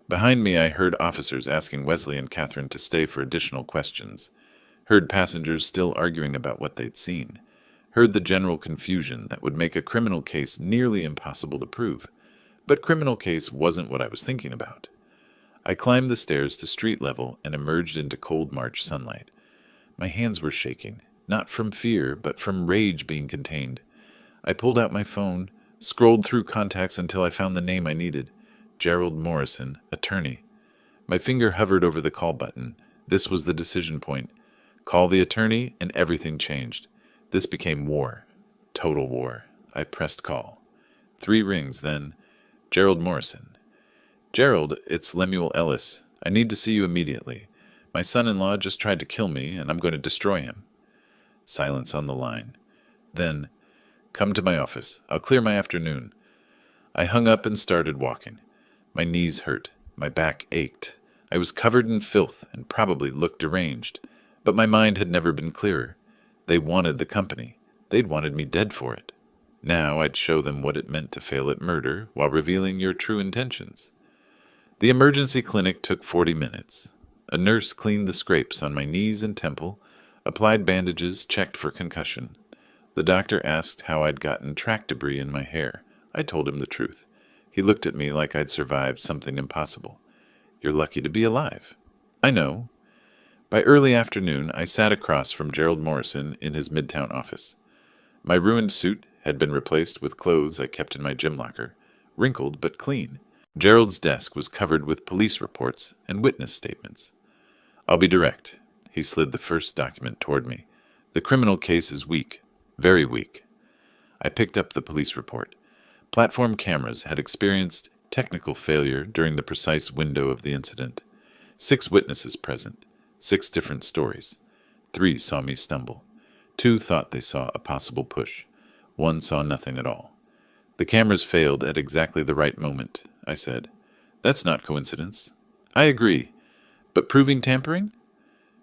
Behind me I heard officers asking Wesley and Catherine to stay for additional questions, heard passengers still arguing about what they'd seen, heard the general confusion that would make a criminal case nearly impossible to prove. But criminal case wasn't what I was thinking about. I climbed the stairs to street level and emerged into cold March sunlight. My hands were shaking, not from fear, but from rage being contained. I pulled out my phone, scrolled through contacts until I found the name I needed. Gerald Morrison, attorney. My finger hovered over the call button. This was the decision point. Call the attorney, and everything changed. This became war. Total war. I pressed call. 3 rings, then, "Gerald Morrison." "Gerald, it's Lemuel Ellis. I need to see you immediately. My son-in-law just tried to kill me, and I'm going to destroy him." Silence on the line. Then, "Come to my office. I'll clear my afternoon." I hung up and started walking. My knees hurt. My back ached. I was covered in filth and probably looked deranged. But my mind had never been clearer. They wanted the company. They'd wanted me dead for it. Now I'd show them what it meant to fail at murder while revealing your true intentions. The emergency clinic took 40 minutes. A nurse cleaned the scrapes on my knees and temple, applied bandages, checked for concussion. The doctor asked how I'd gotten track debris in my hair. I told him the truth. He looked at me like I'd survived something impossible. "You're lucky to be alive." "I know." By early afternoon, I sat across from Gerald Morrison in his Midtown office. My ruined suit had been replaced with clothes I kept in my gym locker, wrinkled but clean. Gerald's desk was covered with police reports and witness statements. "I'll be direct." He slid the first document toward me. "The criminal case is weak, very weak." I picked up the police report. Platform cameras had experienced technical failure during the precise window of the incident. 6 witnesses present, 6 different stories. 3 saw me stumble. 2 thought they saw a possible push. 1 saw nothing at all. "The cameras failed at exactly the right moment," I said. "That's not coincidence." "I agree. But proving tampering?"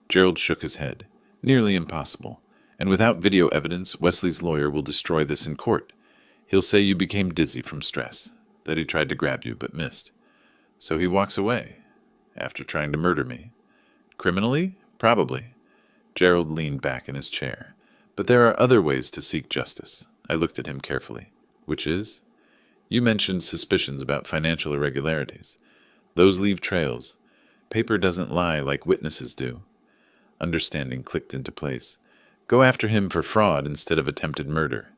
Gerald shook his head. "Nearly impossible. And without video evidence, Wesley's lawyer will destroy this in court. He'll say you became dizzy from stress, that he tried to grab you but missed. So he walks away, after trying to murder me. Criminally? Probably." Gerald leaned back in his chair. "But there are other ways to seek justice." I looked at him carefully. "Which is?" "You mentioned suspicions about financial irregularities. Those leave trails. Paper doesn't lie like witnesses do." Understanding clicked into place. "Go after him for fraud instead of attempted murder."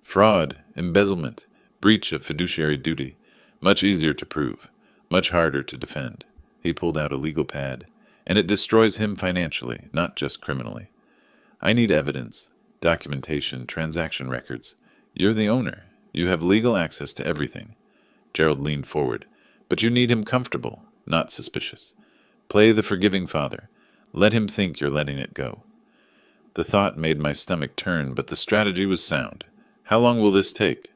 "Fraud, embezzlement, breach of fiduciary duty. Much easier to prove, much harder to defend." He pulled out a legal pad. "And it destroys him financially, not just criminally. I need evidence, documentation, transaction records. You're the owner. You have legal access to everything." Gerald leaned forward. "But you need him comfortable, not suspicious. Play the forgiving father. Let him think you're letting it go." The thought made my stomach turn, but the strategy was sound. "How long will this take?"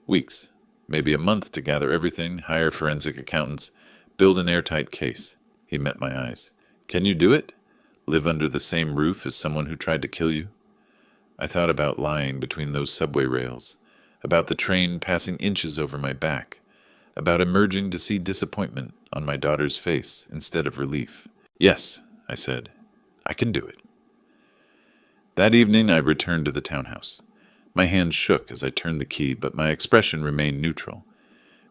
"Weeks. Maybe a month to gather everything, hire forensic accountants, build an airtight case." He met my eyes. "Can you do it? Live under the same roof as someone who tried to kill you?" I thought about lying between those subway rails, about the train passing inches over my back, about emerging to see disappointment on my daughter's face instead of relief. "Yes," I said. "I can do it." That evening I returned to the townhouse. My hand shook as I turned the key, but my expression remained neutral.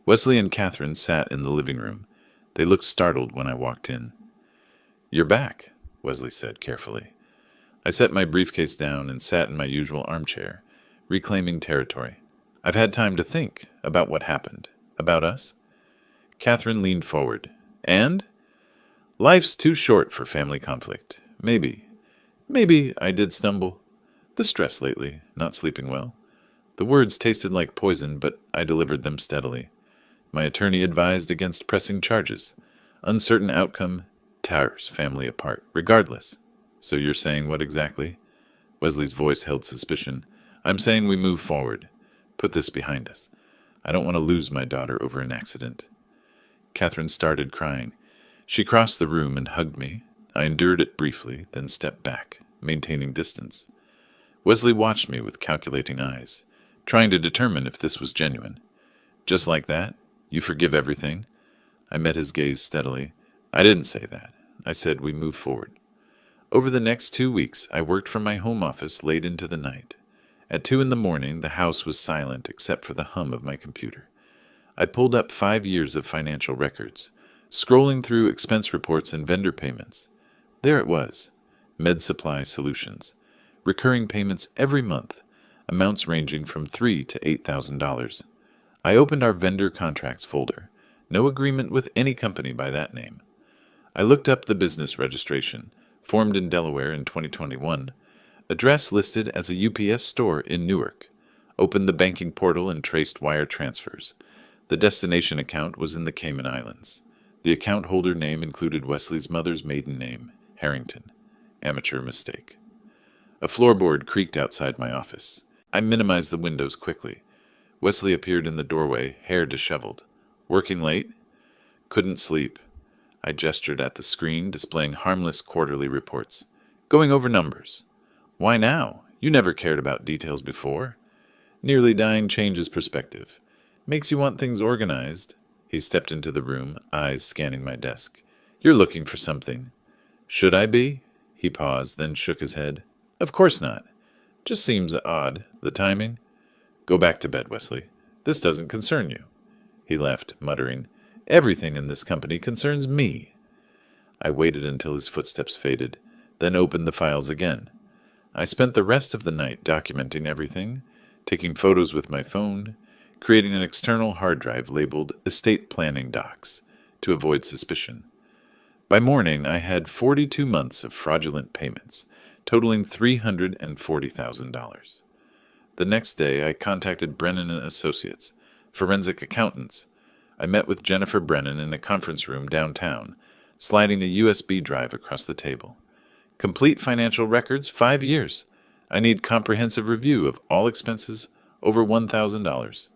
Wesley and Catherine sat in the living room. They looked startled when I walked in. "You're back," Wesley said carefully. I set my briefcase down and sat in my usual armchair, reclaiming territory. "I've had time to think about what happened, about us." Catherine leaned forward. "And? Life's too short for family conflict. Maybe I did stumble. The stress lately, not sleeping well." The words tasted like poison, but I delivered them steadily. My attorney advised against pressing charges. Uncertain outcome tears family apart, regardless. So you're saying what exactly? Wesley's voice held suspicion. I'm saying we move forward. Put this behind us. I don't want to lose my daughter over an accident. Catherine started crying. She crossed the room and hugged me. I endured it briefly, then stepped back, maintaining distance. Wesley watched me with calculating eyes, trying to determine if this was genuine. Just like that? You forgive everything? I met his gaze steadily. I didn't say that. I said we move forward. Over the next 2 weeks, I worked from my home office late into the night. At 2 a.m, the house was silent except for the hum of my computer. I pulled up 5 years of financial records, scrolling through expense reports and vendor payments. There it was, Med Supply Solutions, recurring payments every month, amounts ranging from $3,000 to $8,000. I opened our vendor contracts folder. No agreement with any company by that name. I looked up the business registration, formed in Delaware in 2021, address listed as a UPS store in Newark, opened the banking portal and traced wire transfers. The destination account was in the Cayman Islands. The account holder name included Wesley's mother's maiden name, Harrington. Amateur mistake. A floorboard creaked outside my office. I minimized the windows quickly. Wesley appeared in the doorway, hair disheveled. Working late? Couldn't sleep. I gestured at the screen, displaying harmless quarterly reports. Going over numbers. Why now? You never cared about details before. Nearly dying changes perspective. Makes you want things organized. He stepped into the room, eyes scanning my desk. You're looking for something. Should I be? He paused, then shook his head. Of course not. Just seems odd, the timing. Go back to bed, Wesley. This doesn't concern you. He left, muttering, Everything in this company concerns me. I waited until his footsteps faded, then opened the files again. I spent the rest of the night documenting everything, taking photos with my phone, creating an external hard drive labeled Estate Planning Docs to avoid suspicion. By morning, I had 42 months of fraudulent payments, totaling $340,000. The next day, I contacted Brennan & Associates, forensic accountants. I met with Jennifer Brennan in a conference room downtown, sliding a USB drive across the table. Complete financial records, 5 years. I need comprehensive review of all expenses over $1,000.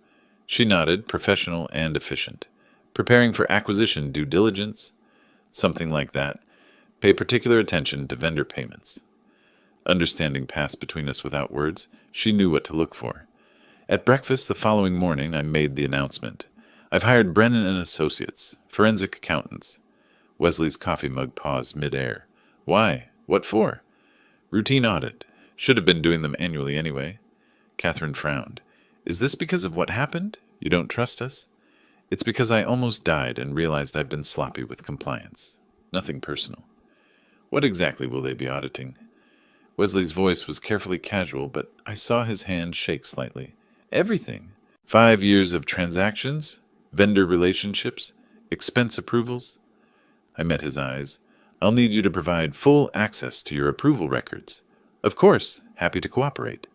She nodded, professional and efficient. Preparing for acquisition due diligence? Something like that. Pay particular attention to vendor payments. Understanding passed between us without words. She knew what to look for. At breakfast the following morning, I made the announcement. I've hired Brennan & Associates, forensic accountants. Wesley's coffee mug paused mid-air. Why? What for? Routine audit. Should have been doing them annually anyway. Catherine frowned. Is this because of what happened? You don't trust us? It's because I almost died and realized I've been sloppy with compliance. Nothing personal. What exactly will they be auditing? Wesley's voice was carefully casual, but I saw his hand shake slightly. Everything. 5 years of transactions, vendor relationships, expense approvals. I met his eyes. I'll need you to provide full access to your approval records. Of course, happy to cooperate.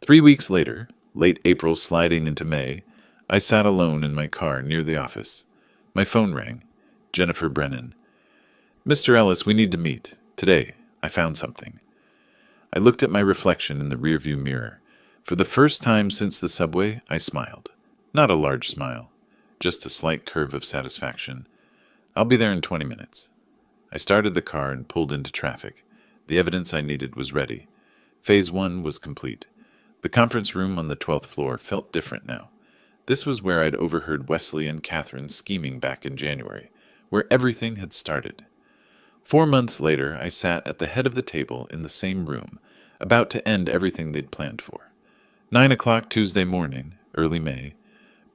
3 weeks later, late April sliding into May, I sat alone in my car near the office. My phone rang. Jennifer Brennan. Mr. Ellis, we need to meet. Today, I found something. I looked at my reflection in the rearview mirror. For the first time since the subway, I smiled. Not a large smile, just a slight curve of satisfaction. I'll be there in 20 minutes. I started the car and pulled into traffic. The evidence I needed was ready. Phase 1 was complete. The conference room on the 12th floor felt different now. This was where I'd overheard Wesley and Catherine scheming back in January, where everything had started. 4 months later, I sat at the head of the table in the same room, about to end everything they'd planned for. 9 o'clock Tuesday morning, early May,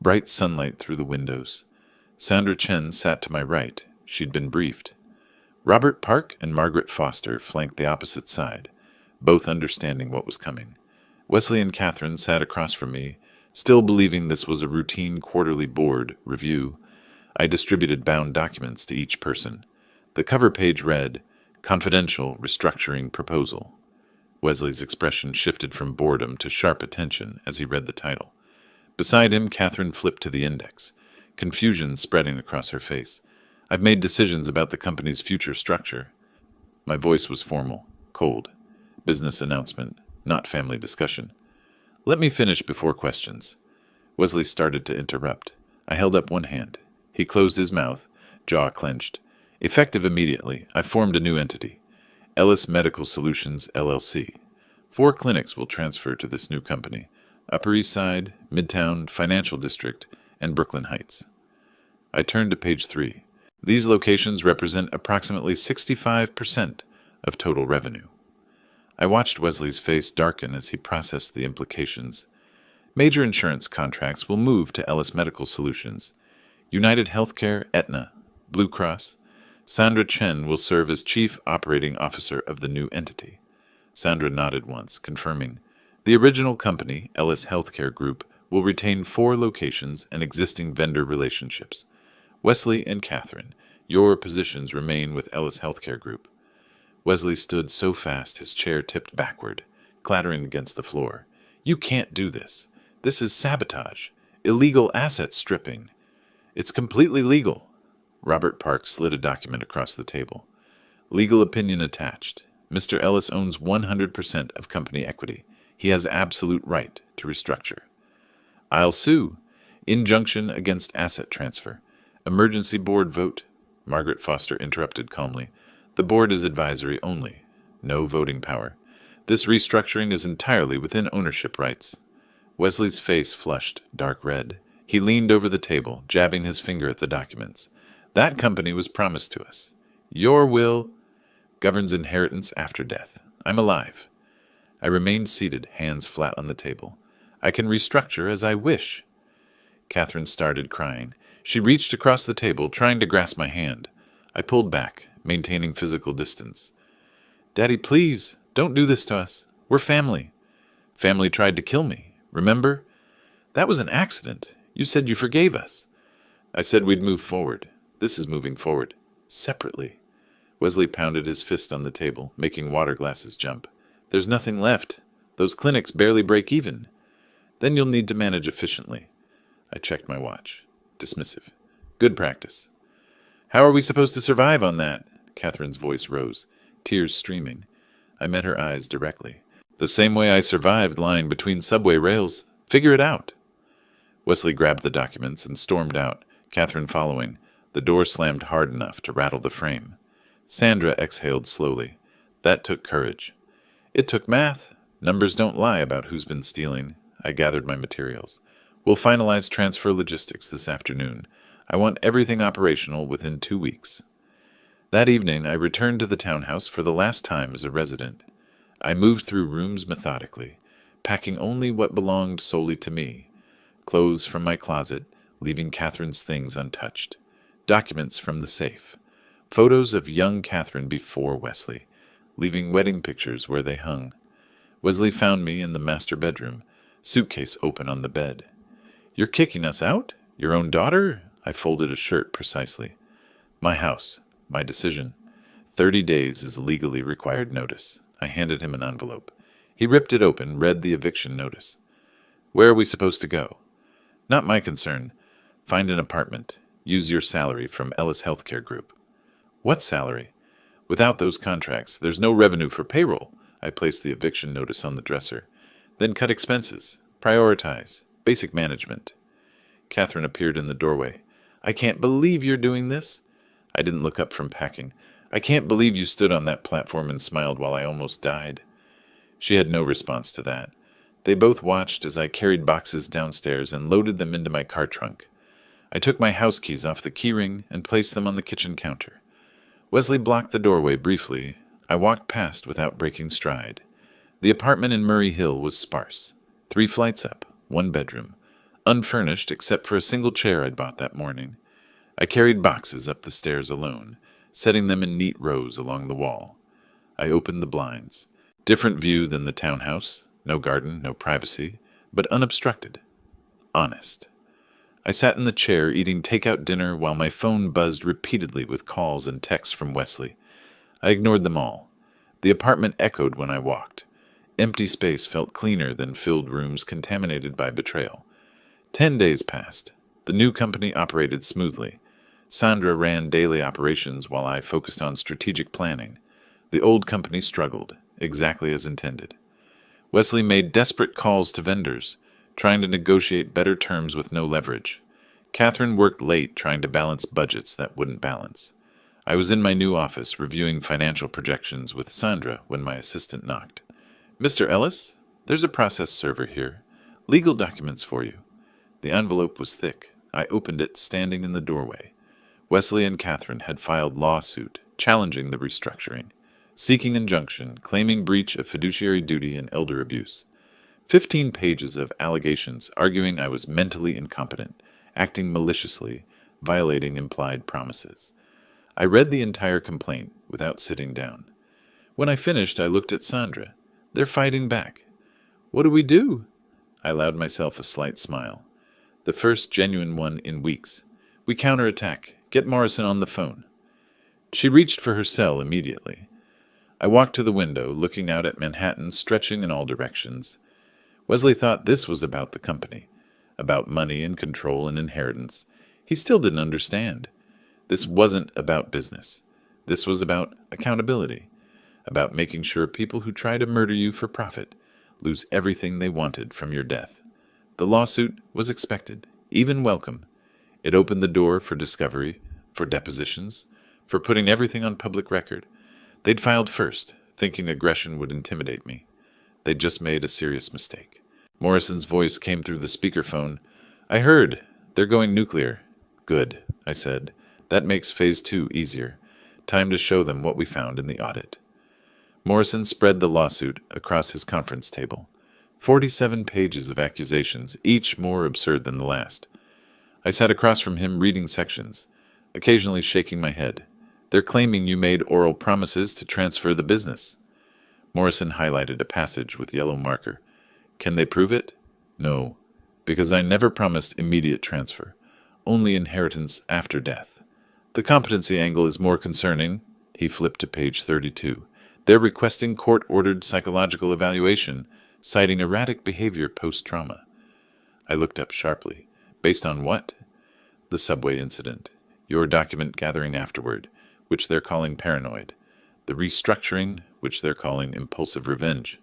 bright sunlight through the windows. Sandra Chen sat to my right. She'd been briefed. Robert Park and Margaret Foster flanked the opposite side, both understanding what was coming. Wesley and Catherine sat across from me, still believing this was a routine quarterly board review. I distributed bound documents to each person. The cover page read, Confidential Restructuring Proposal. Wesley's expression shifted from boredom to sharp attention as he read the title. Beside him, Catherine flipped to the index, confusion spreading across her face. I've made decisions about the company's future structure. My voice was formal, cold. Business announcement, not family discussion. Let me finish before questions. Wesley started to interrupt. I held up one hand. He closed his mouth, jaw clenched. Effective immediately, I formed a new entity. Ellis Medical Solutions, LLC. 4 clinics will transfer to this new company. Upper East Side, Midtown, Financial District, and Brooklyn Heights. I turned to page 3. These locations represent approximately 65% of total revenue. I watched Wesley's face darken as he processed the implications. Major insurance contracts will move to Ellis Medical Solutions. United Healthcare, Aetna, Blue Cross. Sandra Chen will serve as Chief Operating Officer of the new entity. Sandra nodded once, confirming. The original company, Ellis Healthcare Group, will retain 4 locations and existing vendor relationships. Wesley and Catherine, your positions remain with Ellis Healthcare Group. Wesley stood so fast his chair tipped backward, clattering against the floor. You can't do this. This is sabotage. Illegal asset stripping. It's completely legal. Robert Park slid a document across the table. Legal opinion attached. Mr. Ellis owns 100% of company equity. He has absolute right to restructure. I'll sue. Injunction against asset transfer. Emergency board vote. Margaret Foster interrupted calmly. The board is advisory only. No voting power. This restructuring is entirely within ownership rights. Wesley's face flushed, dark red. He leaned over the table, jabbing his finger at the documents. That company was promised to us. Your will governs inheritance after death. I'm alive. I remained seated, hands flat on the table. I can restructure as I wish. Catherine started crying. She reached across the table, trying to grasp my hand. I pulled back, maintaining physical distance. Daddy, please, don't do this to us. We're family. Family tried to kill me, remember? That was an accident. You said you forgave us. I said we'd move forward. This is moving forward. Separately. Wesley pounded his fist on the table, making water glasses jump. There's nothing left. Those clinics barely break even. Then you'll need to manage efficiently. I checked my watch. Dismissive. Good practice. How are we supposed to survive on that? Catherine's voice rose, tears streaming. I met her eyes directly. The same way I survived lying between subway rails. Figure it out. Wesley grabbed the documents and stormed out, Catherine following. The door slammed hard enough to rattle the frame. Sandra exhaled slowly. That took courage. It took math. Numbers don't lie about who's been stealing. I gathered my materials. We'll finalize transfer logistics this afternoon. I want everything operational within 2 weeks. That evening, I returned to the townhouse for the last time as a resident. I moved through rooms methodically, packing only what belonged solely to me. Clothes from my closet, leaving Catherine's things untouched. Documents from the safe. Photos of young Catherine before Wesley, leaving wedding pictures where they hung. Wesley found me in the master bedroom, suitcase open on the bed. You're kicking us out? Your own daughter? I folded a shirt precisely. My house. My decision. 30 days is legally required notice. I handed him an envelope. He ripped it open, read the eviction notice. Where are we supposed to go? Not my concern. Find an apartment. Use your salary from Ellis Healthcare Group. What salary? Without those contracts, there's no revenue for payroll. I placed the eviction notice on the dresser. Then cut expenses. Prioritize. Basic management. Catherine appeared in the doorway. I can't believe you're doing this. I didn't look up from packing. I can't believe you stood on that platform and smiled while I almost died. She had no response to that. They both watched as I carried boxes downstairs and loaded them into my car trunk. I took my house keys off the keyring and placed them on the kitchen counter. Wesley blocked the doorway briefly. I walked past without breaking stride. The apartment in Murray Hill was sparse. 3 flights up, 1 bedroom. Unfurnished except for a single chair I'd bought that morning. I carried boxes up the stairs alone, setting them in neat rows along the wall. I opened the blinds. Different view than the townhouse. No garden, no privacy, but unobstructed. Honest. I sat in the chair eating takeout dinner while my phone buzzed repeatedly with calls and texts from Wesley. I ignored them all. The apartment echoed when I walked. Empty space felt cleaner than filled rooms contaminated by betrayal. 10 days passed. The new company operated smoothly. Sandra ran daily operations while I focused on strategic planning. The old company struggled, exactly as intended. Wesley made desperate calls to vendors, trying to negotiate better terms with no leverage. Catherine worked late trying to balance budgets that wouldn't balance. I was in my new office reviewing financial projections with Sandra when my assistant knocked. "Mr. Ellis, there's a process server here. Legal documents for you." The envelope was thick. I opened it standing in the doorway. Wesley and Catherine had filed lawsuit, challenging the restructuring, seeking injunction, claiming breach of fiduciary duty and elder abuse. 15 pages of allegations arguing I was mentally incompetent, acting maliciously, violating implied promises. I read the entire complaint without sitting down. When I finished, I looked at Sandra. They're fighting back. "What do we do?" I allowed myself a slight smile. The first genuine one in weeks. "We counterattack. Get Morrison on the phone." She reached for her cell immediately. I walked to the window, looking out at Manhattan stretching in all directions. Wesley thought this was about the company, about money and control and inheritance. He still didn't understand. This wasn't about business. This was about accountability, about making sure people who try to murder you for profit lose everything they wanted from your death. The lawsuit was expected, even welcome. It opened the door for discovery, for depositions, for putting everything on public record. They'd filed first, thinking aggression would intimidate me. They'd just made a serious mistake. Morrison's voice came through the speakerphone. "I heard. They're going nuclear." "Good," I said. "That makes phase 2 easier. Time to show them what we found in the audit." Morrison spread the lawsuit across his conference table. 47 pages of accusations, each more absurd than the last. I sat across from him reading sections, occasionally shaking my head. "They're claiming you made oral promises to transfer the business." Morrison highlighted a passage with yellow marker. "Can they prove it?" "No, because I never promised immediate transfer, only inheritance after death." "The competency angle is more concerning." He flipped to page 32. "They're requesting court-ordered psychological evaluation, citing erratic behavior post-trauma." I looked up sharply. "Based on what?" "The subway incident. Your document gathering afterward, which they're calling paranoid. The restructuring, which they're calling impulsive revenge."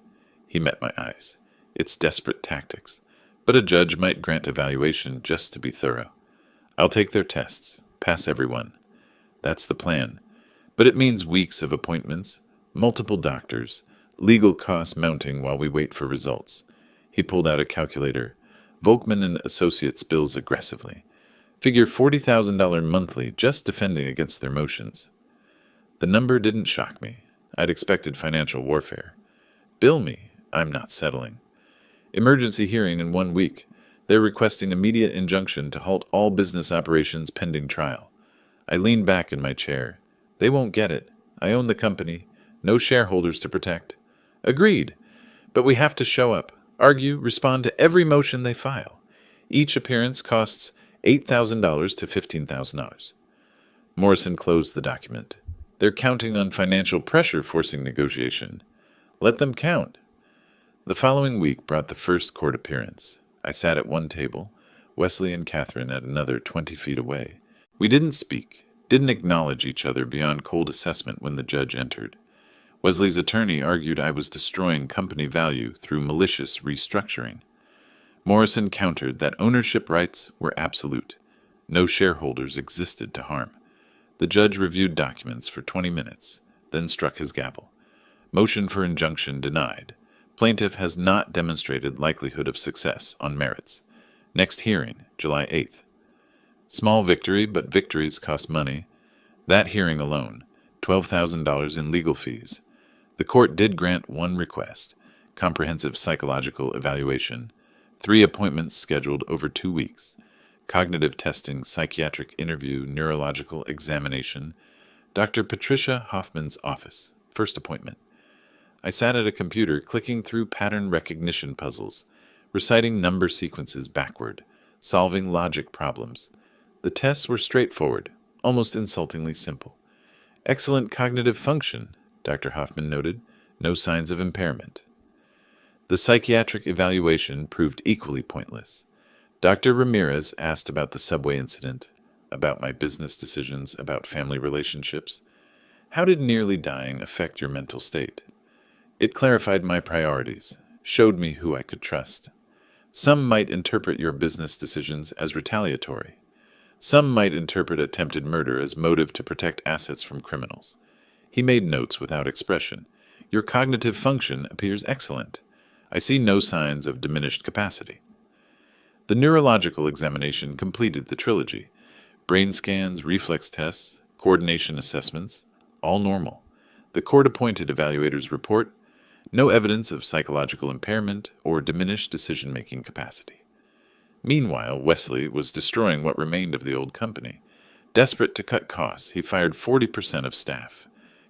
He met my eyes. "It's desperate tactics, but a judge might grant evaluation just to be thorough. I'll take their tests, pass everyone. That's the plan. But it means weeks of appointments, multiple doctors, legal costs mounting while we wait for results." He pulled out a calculator. "Volkman and Associates bills aggressively. Figure $40,000 monthly just defending against their motions." The number didn't shock me. I'd expected financial warfare. "Bill me. I'm not settling." "Emergency hearing in 1 week. They're requesting immediate injunction to halt all business operations pending trial." I leaned back in my chair. "They won't get it. I own the company. No shareholders to protect." "Agreed. But we have to show up, argue, respond to every motion they file. Each appearance costs $8,000 to $15,000. Morrison closed the document. "They're counting on financial pressure forcing negotiation. Let them count." The following week brought the first court appearance. I sat at one table, Wesley and Catherine at another 20 feet away. We didn't speak, didn't acknowledge each other beyond cold assessment when the judge entered. Wesley's attorney argued I was destroying company value through malicious restructuring. Morrison countered that ownership rights were absolute. No shareholders existed to harm. The judge reviewed documents for 20 minutes, then struck his gavel. Motion for injunction denied. Plaintiff has not demonstrated likelihood of success on merits. Next hearing, July 8th. Small victory, but victories cost money. That hearing alone, $12,000 in legal fees. The court did grant one request, comprehensive psychological evaluation, 3 appointments scheduled over 2 weeks, cognitive testing, psychiatric interview, neurological examination, Dr. Patricia Hoffman's office, first appointment. I sat at a computer clicking through pattern recognition puzzles, reciting number sequences backward, solving logic problems. The tests were straightforward, almost insultingly simple. Excellent cognitive function, Dr. Hoffman noted, no signs of impairment. The psychiatric evaluation proved equally pointless. Dr. Ramirez asked about the subway incident, about my business decisions, about family relationships. How did nearly dying affect your mental state? It clarified my priorities, showed me who I could trust. Some might interpret your business decisions as retaliatory. Some might interpret attempted murder as motive to protect assets from criminals. He made notes without expression. Your cognitive function appears excellent. I see no signs of diminished capacity. The neurological examination completed the trilogy. Brain scans, reflex tests, coordination assessments, all normal. The court-appointed evaluators report no evidence of psychological impairment or diminished decision-making capacity. Meanwhile, Wesley was destroying what remained of the old company. Desperate to cut costs, he fired 40% of staff.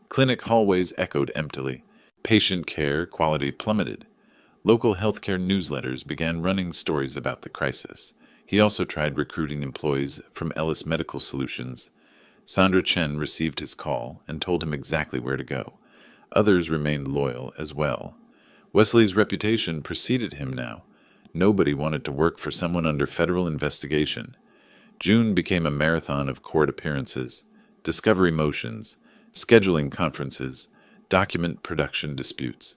Clinic hallways echoed emptily. Patient care quality plummeted. Local healthcare newsletters began running stories about the crisis. He also tried recruiting employees from Ellis Medical Solutions. Sandra Chen received his call and told him exactly where to go. Others remained loyal as well. Wesley's reputation preceded him now. Nobody wanted to work for someone under federal investigation. June became a marathon of court appearances, discovery motions, scheduling conferences, document production disputes.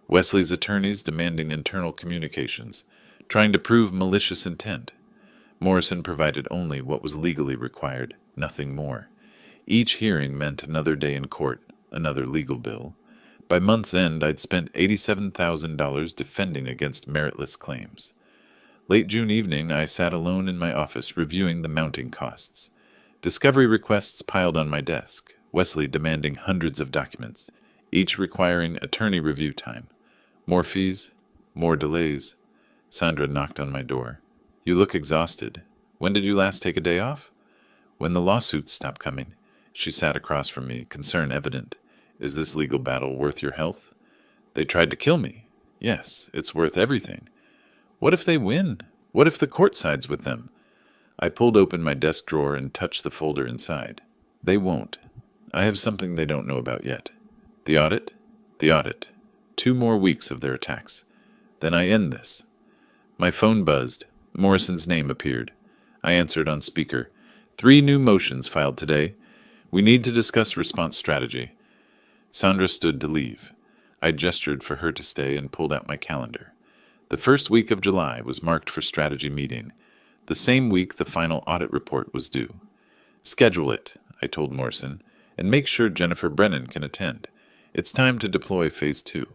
Wesley's attorneys demanding internal communications, trying to prove malicious intent. Morrison provided only what was legally required, nothing more. Each hearing meant another day in court, another legal bill. By month's end, I'd spent $87,000 defending against meritless claims. Late June evening, I sat alone in my office reviewing the mounting costs. Discovery requests piled on my desk, Wesley demanding hundreds of documents, each requiring attorney review time. More fees, more delays. Sandra knocked on my door. You look exhausted. When did you last take a day off? When the lawsuits stopped coming. She sat across from me, concern evident. Is this legal battle worth your health? They tried to kill me. Yes, it's worth everything. What if they win? What if the court sides with them? I pulled open my desk drawer and touched the folder inside. They won't. I have something they don't know about yet. The audit? The audit. 2 more weeks of their attacks. Then I end this. My phone buzzed. Morrison's name appeared. I answered on speaker. 3 new motions filed today. We need to discuss response strategy. Sandra stood to leave. I gestured for her to stay and pulled out my calendar. The first week of July was marked for strategy meeting. The same week the final audit report was due. Schedule it, I told Morrison, and make sure Jennifer Brennan can attend. It's time to deploy Phase 2.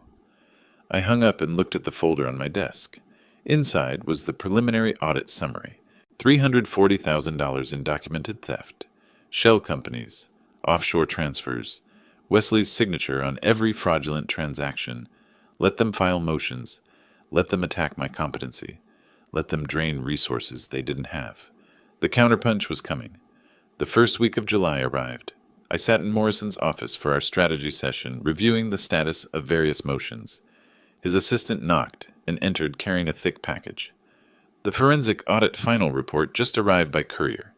I hung up and looked at the folder on my desk. Inside was the preliminary audit summary. $340,000 in documented theft, shell companies, offshore transfers, Wesley's signature on every fraudulent transaction. Let them file motions. Let them attack my competency. Let them drain resources they didn't have. The counterpunch was coming. The first week of July arrived. I sat in Morrison's office for our strategy session, reviewing the status of various motions. His assistant knocked and entered carrying a thick package. The forensic audit final report just arrived by courier.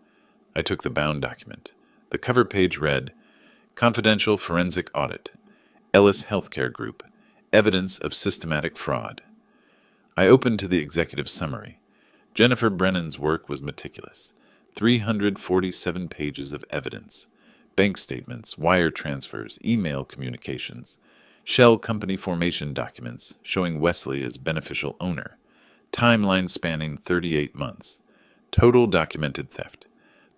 I took the bound document. The cover page read, Confidential Forensic Audit, Ellis Healthcare Group, Evidence of Systematic Fraud. I opened to the executive summary. Jennifer Brennan's work was meticulous. 347 pages of evidence. Bank statements, wire transfers, email communications, shell company formation documents showing Wesley as beneficial owner, timeline spanning 38 months, total documented theft,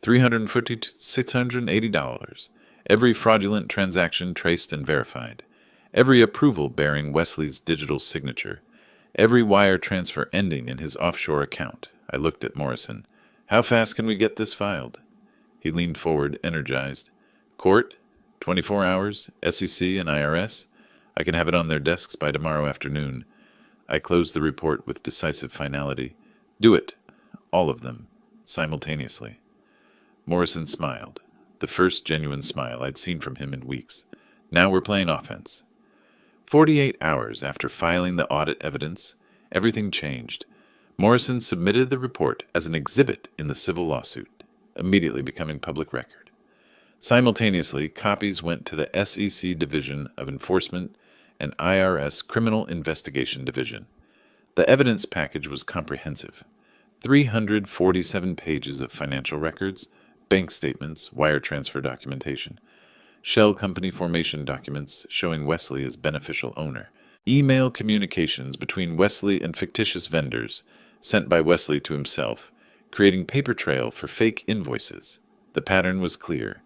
$350 to $680, every fraudulent transaction traced and verified, every approval bearing Wesley's digital signature, every wire transfer ending in his offshore account. I looked at Morrison. How fast can we get this filed? He leaned forward, energized. Court? 24 hours? SEC and IRS? I can have it on their desks by tomorrow afternoon. I closed the report with decisive finality. Do it. All of them. Simultaneously. Morrison smiled. The first genuine smile I'd seen from him in weeks. Now we're playing offense. 48 hours after filing the audit evidence, everything changed. Morrison submitted the report as an exhibit in the civil lawsuit, immediately becoming public record. Simultaneously, copies went to the SEC Division of Enforcement and IRS Criminal Investigation Division. The evidence package was comprehensive. 347 pages of financial records, bank statements, wire transfer documentation. Shell company formation documents showing Wesley as beneficial owner. Email communications between Wesley and fictitious vendors sent by Wesley to himself, creating paper trail for fake invoices. The pattern was clear.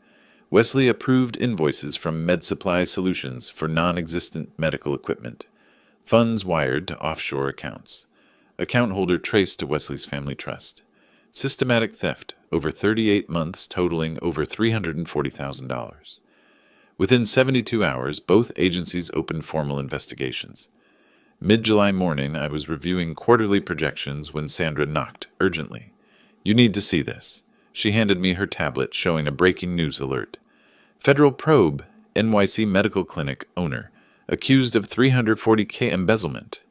Wesley approved invoices from Med Supply Solutions for non-existent medical equipment. Funds wired to offshore accounts. Account holder traced to Wesley's family trust. Systematic theft over 38 months totaling over $340,000. Within 72 hours, both agencies opened formal investigations. Mid-July morning, I was reviewing quarterly projections when Sandra knocked urgently. "You need to see this." She handed me her tablet showing a breaking news alert. Federal probe, NYC Medical Clinic owner, accused of $340K embezzlement.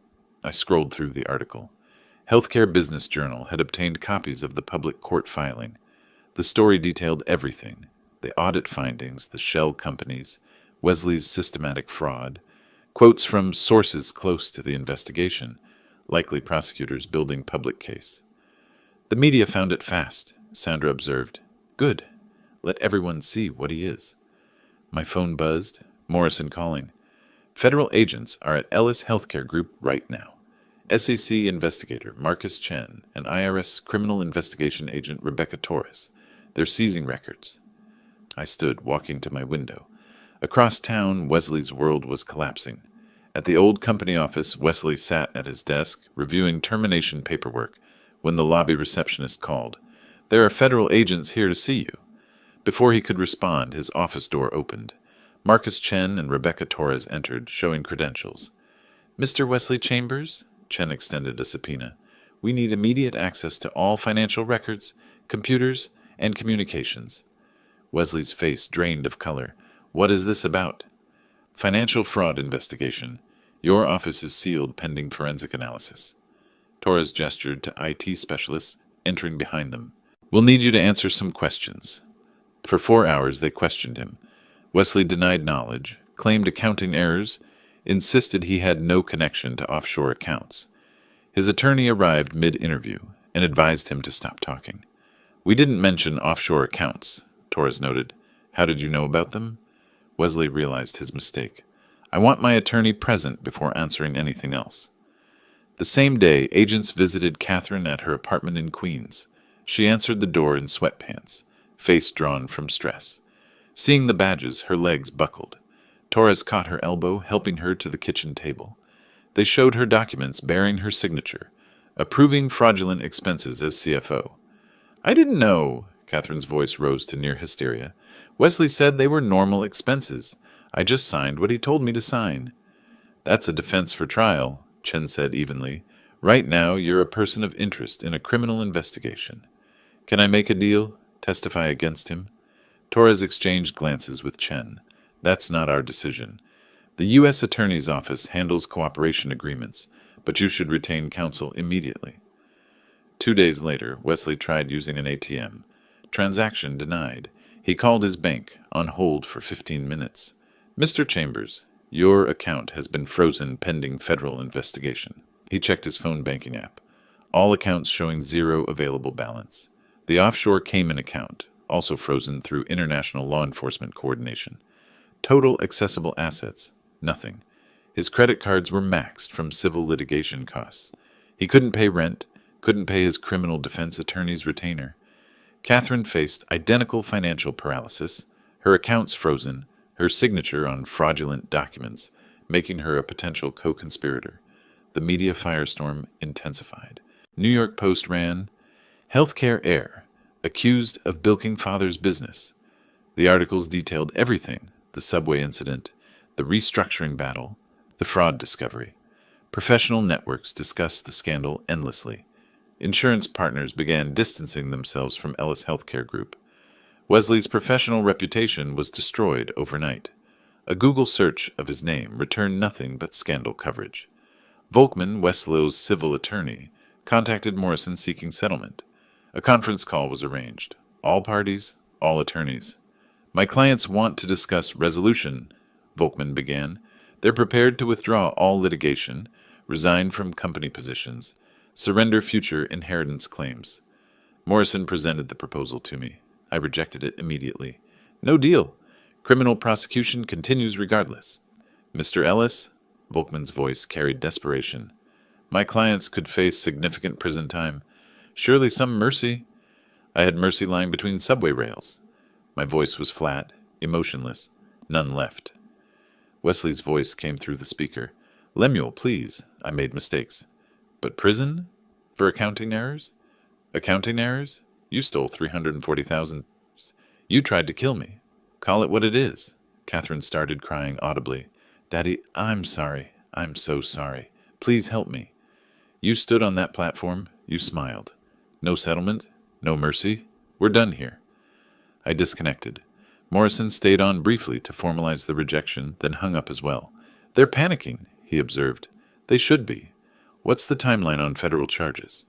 I scrolled through the article. Healthcare Business Journal had obtained copies of the public court filing. The story detailed everything: the audit findings, the shell companies, Wesley's systematic fraud, quotes from sources close to the investigation, likely prosecutors building public case. "The media found it fast," Sandra observed. "Good. Let everyone see what he is." My phone buzzed. Morrison calling. "Federal agents are at Ellis Healthcare Group right now. SEC investigator Marcus Chen and IRS criminal investigation agent Rebecca Torres. They're seizing records." I stood, walking to my window. Across town, Wesley's world was collapsing. At the old company office, Wesley sat at his desk, reviewing termination paperwork, when the lobby receptionist called. "There are federal agents here to see you." Before he could respond, his office door opened. Marcus Chen and Rebecca Torres entered, showing credentials. "Mr. Wesley Chambers?" Chen extended a subpoena. "We need immediate access to all financial records, computers, and communications." Wesley's face drained of color. "What is this about?" "Financial fraud investigation. Your office is sealed pending forensic analysis." Torres gestured to IT specialists entering behind them. "We'll need you to answer some questions." For 4 hours they questioned him. Wesley denied knowledge, claimed accounting errors, insisted he had no connection to offshore accounts. His attorney arrived mid-interview and advised him to stop talking. "We didn't mention offshore accounts," Torres noted. "How did you know about them?" Wesley realized his mistake. "I want my attorney present before answering anything else." The same day, agents visited Catherine at her apartment in Queens. She answered the door in sweatpants, face drawn from stress. Seeing the badges, her legs buckled. Torres caught her elbow, helping her to the kitchen table. They showed her documents bearing her signature, approving fraudulent expenses as CFO. "I didn't know," Catherine's voice rose to near hysteria. "Wesley said they were normal expenses. I just signed what he told me to sign." "That's a defense for trial," Chen said evenly. "Right now, you're a person of interest in a criminal investigation. Can I make a deal? Testify against him?" Torres exchanged glances with Chen. "That's not our decision. The U.S. Attorney's Office handles cooperation agreements, but you should retain counsel immediately." 2 days later, Wesley tried using an ATM. Transaction denied. He called his bank, on hold for 15 minutes. "Mr. Chambers, your account has been frozen pending federal investigation." He checked his phone banking app. All accounts showing zero available balance. The offshore Cayman account, also frozen through international law enforcement coordination. Total accessible assets, nothing. His credit cards were maxed from civil litigation costs. He couldn't pay rent, couldn't pay his criminal defense attorney's retainer. Catherine faced identical financial paralysis, her accounts frozen, her signature on fraudulent documents, making her a potential co-conspirator. The media firestorm intensified. New York Post ran, "Healthcare heir, accused of bilking father's business." The articles detailed everything: the subway incident, the restructuring battle, the fraud discovery. Professional networks discussed the scandal endlessly. Insurance partners began distancing themselves from Ellis Healthcare Group. Wesley's professional reputation was destroyed overnight. A Google search of his name returned nothing but scandal coverage. Volkman, Weslow's civil attorney, contacted Morrison seeking settlement. A conference call was arranged. All parties, all attorneys. "My clients want to discuss resolution," Volkman began. "They're prepared to withdraw all litigation, resign from company positions, surrender future inheritance claims." Morrison presented the proposal to me. I rejected it immediately. "No deal. Criminal prosecution continues regardless. Mr. Ellis, Volkman's voice carried desperation. My clients could face significant prison time. Surely some mercy. I had mercy lying between subway rails. My voice was flat, emotionless, none left. Wesley's voice came through the speaker. Lemuel, please, I made mistakes. But prison? For accounting errors? Accounting errors? You stole $340,000. You tried to kill me. Call it what it is. Catherine started crying audibly. Daddy, I'm sorry. I'm so sorry. Please help me. You stood on that platform. You smiled. No settlement? No mercy? We're done here. I disconnected. Morrison stayed on briefly to formalize the rejection, then hung up as well. They're panicking, he observed. They should be. What's the timeline on federal charges?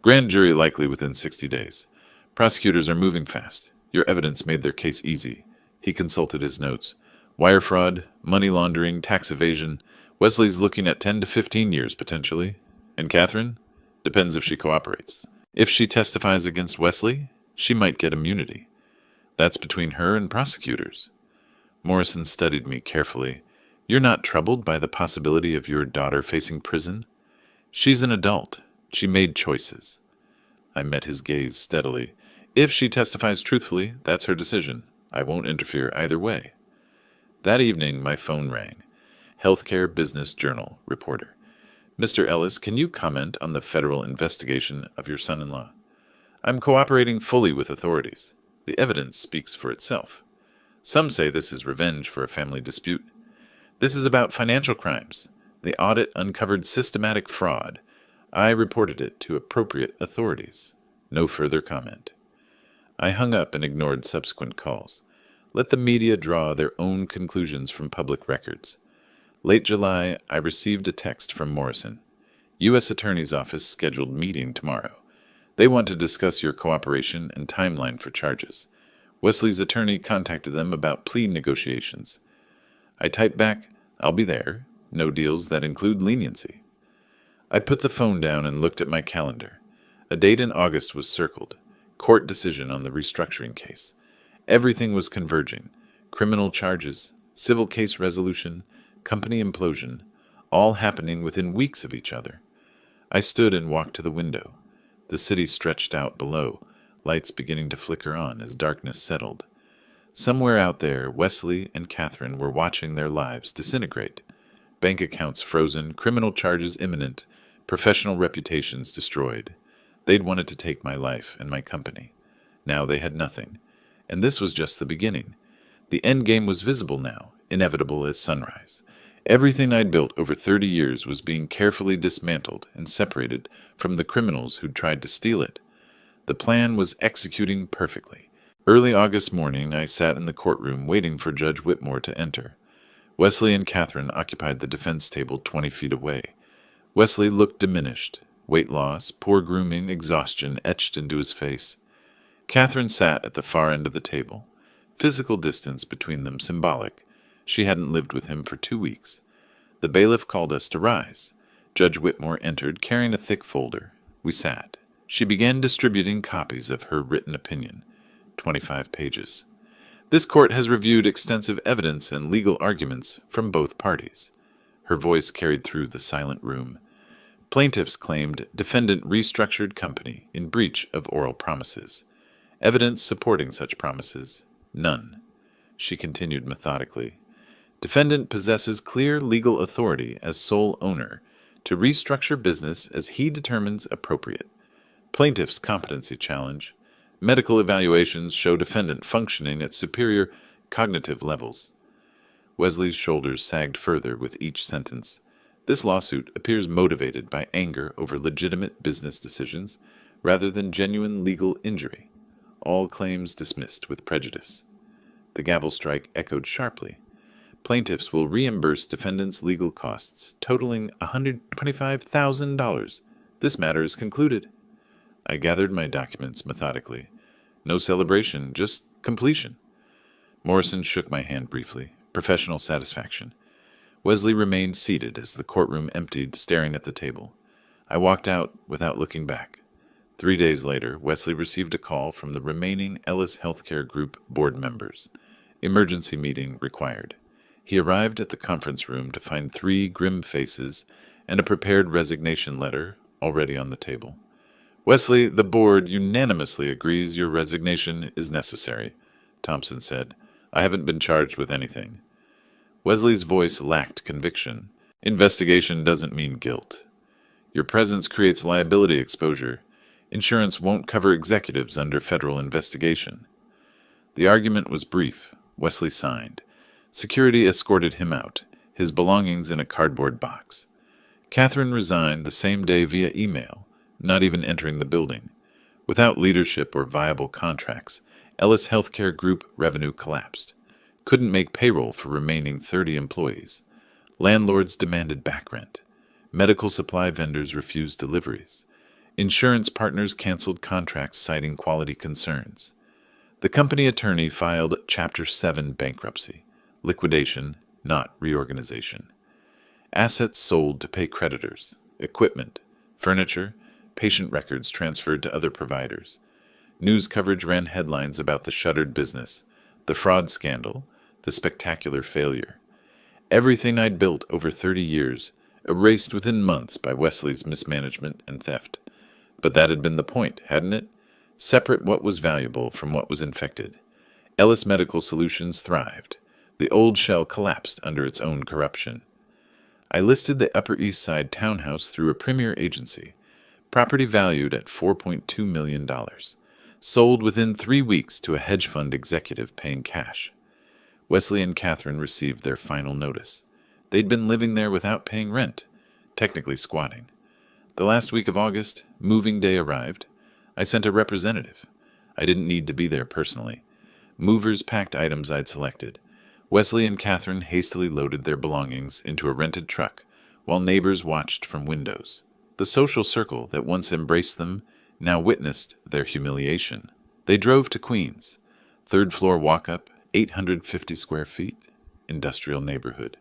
Grand jury likely within 60 days. Prosecutors are moving fast. Your evidence made their case easy. He consulted his notes. Wire fraud, money laundering, tax evasion. Wesley's looking at 10 to 15 years, potentially. And Catherine? Depends if she cooperates. If she testifies against Wesley, she might get immunity. That's between her and prosecutors. Morrison studied me carefully. You're not troubled by the possibility of your daughter facing prison? She's an adult. She made choices. I met his gaze steadily. If she testifies truthfully, that's her decision. I won't interfere either way. That evening, my phone rang. Healthcare Business Journal reporter. Mr. Ellis, can you comment on the federal investigation of your son-in-law? I'm cooperating fully with authorities. The evidence speaks for itself. Some say this is revenge for a family dispute. This is about financial crimes. The audit uncovered systematic fraud. I reported it to appropriate authorities. No further comment. I hung up and ignored subsequent calls. Let the media draw their own conclusions from public records. Late July, I received a text from Morrison. U.S. Attorney's Office scheduled meeting tomorrow. They want to discuss your cooperation and timeline for charges. Wesley's attorney contacted them about plea negotiations. I typed back, I'll be there. No deals that include leniency. I put the phone down and looked at my calendar. A date in August was circled. Court decision on the restructuring case. Everything was converging. Criminal charges, civil case resolution, company implosion, all happening within weeks of each other. I stood and walked to the window. The city stretched out below, lights beginning to flicker on as darkness settled. Somewhere out there, Wesley and Catherine were watching their lives disintegrate. Bank accounts frozen, criminal charges imminent, professional reputations destroyed. They'd wanted to take my life and my company. Now they had nothing. And this was just the beginning. The end game was visible now, inevitable as sunrise. Everything I'd built over 30 years was being carefully dismantled and separated from the criminals who'd tried to steal it. The plan was executing perfectly. Early August morning, I sat in the courtroom waiting for Judge Whitmore to enter. Wesley and Catherine occupied the defense table 20 feet away. Wesley looked diminished. Weight loss, poor grooming, exhaustion etched into his face. Catherine sat at the far end of the table. Physical distance between them symbolic. She hadn't lived with him for 2 weeks. The bailiff called us to rise. Judge Whitmore entered, carrying a thick folder. We sat. She began distributing copies of her written opinion. 25 pages. This court has reviewed extensive evidence and legal arguments from both parties. Her voice carried through the silent room. Plaintiffs claimed defendant restructured company in breach of oral promises. Evidence supporting such promises, none. She continued methodically. Defendant possesses clear legal authority as sole owner to restructure business as he determines appropriate. Plaintiff's competency challenge. Medical evaluations show defendant functioning at superior cognitive levels. Wesley's shoulders sagged further with each sentence. This lawsuit appears motivated by anger over legitimate business decisions rather than genuine legal injury. All claims dismissed with prejudice. The gavel strike echoed sharply. Plaintiffs will reimburse defendants' legal costs, totaling $125,000. This matter is concluded. I gathered my documents methodically. No celebration, just completion. Morrison shook my hand briefly. Professional satisfaction. Wesley remained seated as the courtroom emptied, staring at the table. I walked out without looking back. 3 days later, Wesley received a call from the remaining Ellis Healthcare Group board members. Emergency meeting required. He arrived at the conference room to find 3 grim faces and a prepared resignation letter already on the table. "Wesley, the board unanimously agrees your resignation is necessary," Thompson said. "I haven't been charged with anything." Wesley's voice lacked conviction. "Investigation doesn't mean guilt. Your presence creates liability exposure. Insurance won't cover executives under federal investigation." The argument was brief. Wesley signed. Security escorted him out, his belongings in a cardboard box. Catherine resigned the same day via email, not even entering the building. Without leadership or viable contracts, Ellis Healthcare Group revenue collapsed. Couldn't make payroll for remaining 30 employees. Landlords demanded back rent. Medical supply vendors refused deliveries. Insurance partners canceled contracts citing quality concerns. The company attorney filed Chapter 7 bankruptcy, liquidation, not reorganization. Assets sold to pay creditors, equipment, furniture, patient records transferred to other providers. News coverage ran headlines about the shuttered business, the fraud scandal, the spectacular failure. Everything I'd built over 30 years, erased within months by Wesley's mismanagement and theft. But that had been the point, hadn't it? Separate what was valuable from what was infected. Ellis Medical Solutions thrived. The old shell collapsed under its own corruption. I listed the Upper East Side townhouse through a premier agency. Property valued at $4.2 million. Sold within 3 weeks to a hedge fund executive paying cash. Wesley and Catherine received their final notice. They'd been living there without paying rent, technically squatting. The last week of August, moving day arrived. I sent a representative. I didn't need to be there personally. Movers packed items I'd selected. Wesley and Catherine hastily loaded their belongings into a rented truck, while neighbors watched from windows. The social circle that once embraced them now witnessed their humiliation. They drove to Queens. 3rd floor walk-up, 850 square feet, industrial neighborhood.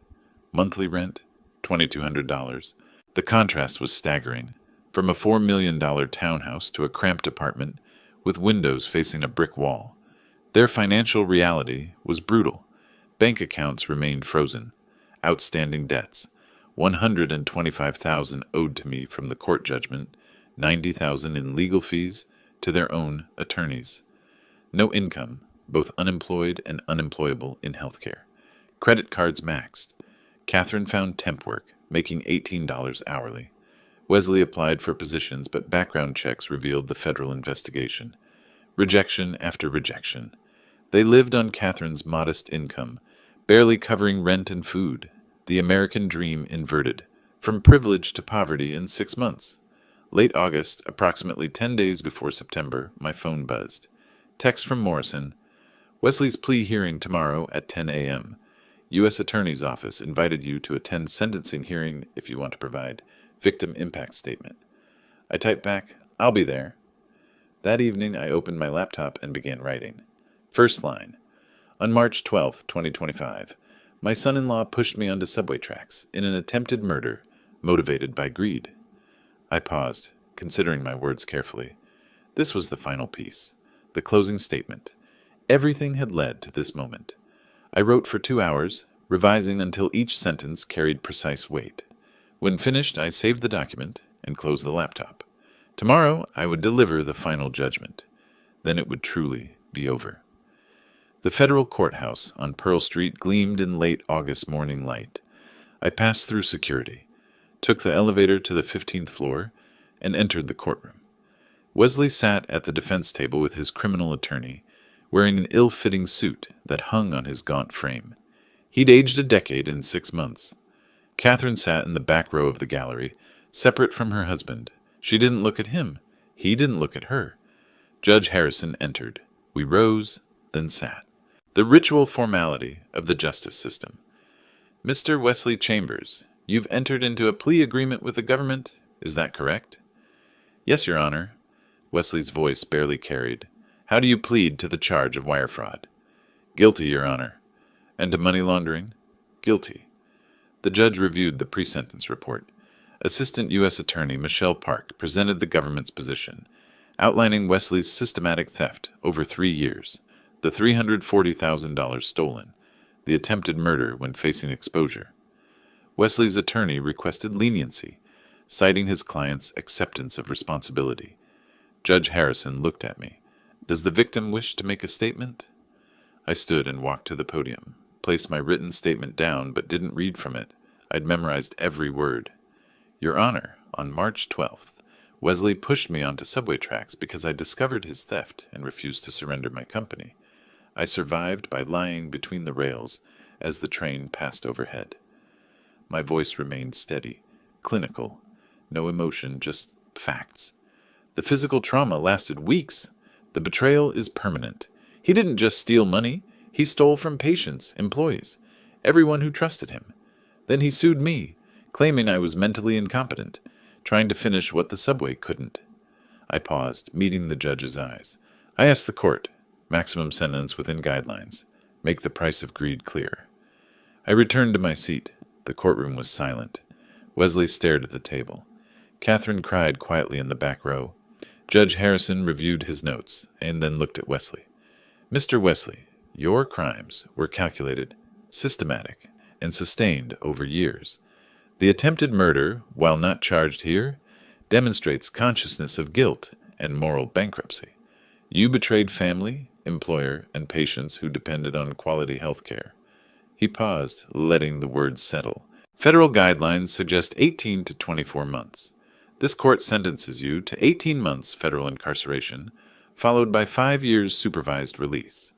Monthly rent, $2,200. The contrast was staggering. From a $4 million townhouse to a cramped apartment with windows facing a brick wall. Their financial reality was brutal. Bank accounts remained frozen. Outstanding debts. $125,000 owed to me from the court judgment, $90,000 in legal fees to their own attorneys. No income, both unemployed and unemployable in healthcare. Credit cards maxed. Catherine found temp work, making $18 hourly. Wesley applied for positions, but background checks revealed the federal investigation. Rejection after rejection. They lived on Catherine's modest income, barely covering rent and food. The American dream inverted, from privilege to poverty in 6 months. Late August, approximately 10 days before September, my phone buzzed. Text from Morrison. "Wesley's plea hearing tomorrow at 10 a.m. U.S. Attorney's Office invited you to attend sentencing hearing if you want to provide victim impact statement." I typed back, "I'll be there." That evening, I opened my laptop and began writing. First line. On March 12, 2025, my son-in-law pushed me onto subway tracks in an attempted murder motivated by greed. I paused, considering my words carefully. This was the final piece, the closing statement. Everything had led to this moment. I wrote for 2 hours, revising until each sentence carried precise weight. When finished, I saved the document and closed the laptop. Tomorrow, I would deliver the final judgment. Then it would truly be over. The federal courthouse on Pearl Street gleamed in late August morning light. I passed through security, took the elevator to the 15th floor, and entered the courtroom. Wesley sat at the defense table with his criminal attorney, wearing an ill-fitting suit that hung on his gaunt frame. He'd aged a decade in 6 months. Catherine sat in the back row of the gallery, separate from her husband. She didn't look at him. He didn't look at her. Judge Harrison entered. We rose, then sat. The ritual formality of the justice system. "Mr. Wesley Chambers, you've entered into a plea agreement with the government. Is that correct?" "Yes, Your Honor." Wesley's voice barely carried. "How do you plead to the charge of wire fraud?" "Guilty, Your Honor." "And to money laundering?" "Guilty." The judge reviewed the pre-sentence report. Assistant U.S. Attorney Michelle Park presented the government's position, outlining Wesley's systematic theft over 3 years, The $340,000 stolen. The attempted murder when facing exposure. Wesley's attorney requested leniency, citing his client's acceptance of responsibility. Judge Harrison looked at me. Does the victim wish to make a statement? I stood and walked to the podium, placed my written statement down but didn't read from it. I'd memorized every word. Your Honor, on March 12th, Wesley pushed me onto subway tracks because I discovered his theft and refused to surrender my company. I survived by lying between the rails as the train passed overhead. My voice remained steady, clinical, no emotion, just facts. The physical trauma lasted weeks. The betrayal is permanent. He didn't just steal money. He stole from patients, employees, everyone who trusted him. Then he sued me, claiming I was mentally incompetent, trying to finish what the subway couldn't. I paused, meeting the judge's eyes. I asked the court, maximum sentence within guidelines. Make the price of greed clear. I returned to my seat. The courtroom was silent. Wesley stared at the table. Catherine cried quietly in the back row. Judge Harrison reviewed his notes and then looked at Wesley. Mr. Wesley, your crimes were calculated, systematic, and sustained over years. The attempted murder, while not charged here, demonstrates consciousness of guilt and moral bankruptcy. You betrayed family, employer, and patients who depended on quality health care. He paused, letting the words settle. Federal guidelines suggest 18 to 24 months. This court sentences you to 18 months federal incarceration, followed by 5 years supervised release.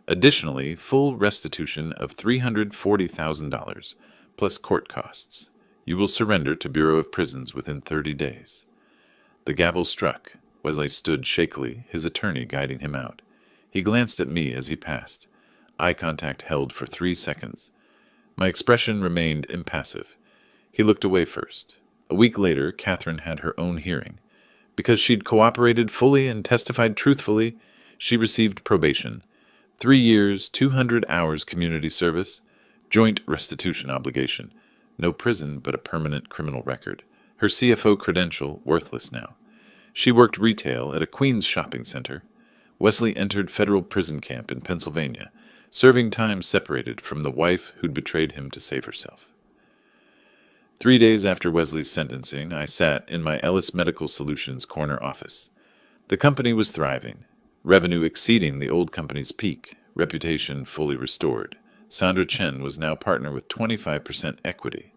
Additionally, full restitution of $340,000, plus court costs. You will surrender to Bureau of Prisons within 30 days. The gavel struck. Wesley stood shakily, his attorney guiding him out. He glanced at me as he passed. Eye contact held for 3 seconds. My expression remained impassive. He looked away first. A week later, Catherine had her own hearing. Because she'd cooperated fully and testified truthfully, she received probation. 3 years, 200 hours community service, joint restitution obligation. No prison, but a permanent criminal record. Her CFO credential worthless now. She worked retail at a Queens shopping center. Wesley entered federal prison camp in Pennsylvania, serving time separated from the wife who'd betrayed him to save herself. 3 days after Wesley's sentencing, I sat in my Ellis Medical Solutions corner office. The company was thriving, revenue exceeding the old company's peak, reputation fully restored. Sandra Chen was now partner with 25% equity.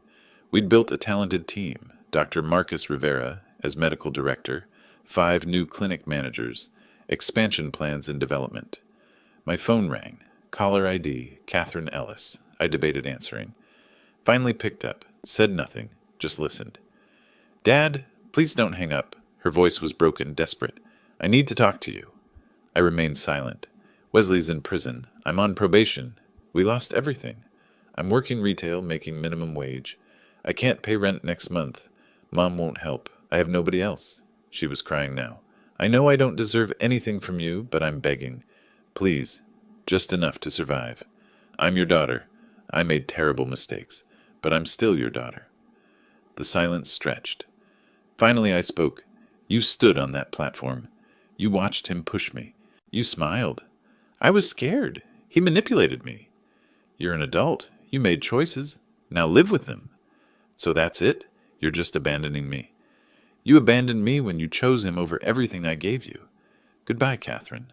We'd built a talented team, Dr. Marcus Rivera as medical director, 5 new clinic managers, expansion plans in development. My phone rang. Caller ID, Catherine Ellis. I debated answering. Finally picked up, said nothing, just listened. Dad, please don't hang up. Her voice was broken, desperate. I need to talk to you. I remained silent. Wesley's in prison. I'm on probation. We lost everything. I'm working retail, making minimum wage. I can't pay rent next month. Mom won't help. I have nobody else. She was crying now. I know I don't deserve anything from you, but I'm begging. Please, just enough to survive. I'm your daughter. I made terrible mistakes, but I'm still your daughter. The silence stretched. Finally I spoke. You stood on that platform. You watched him push me. You smiled. I was scared. He manipulated me. You're an adult. You made choices. Now live with them. So that's it? You're just abandoning me. You abandoned me when you chose him over everything I gave you. Goodbye, Catherine.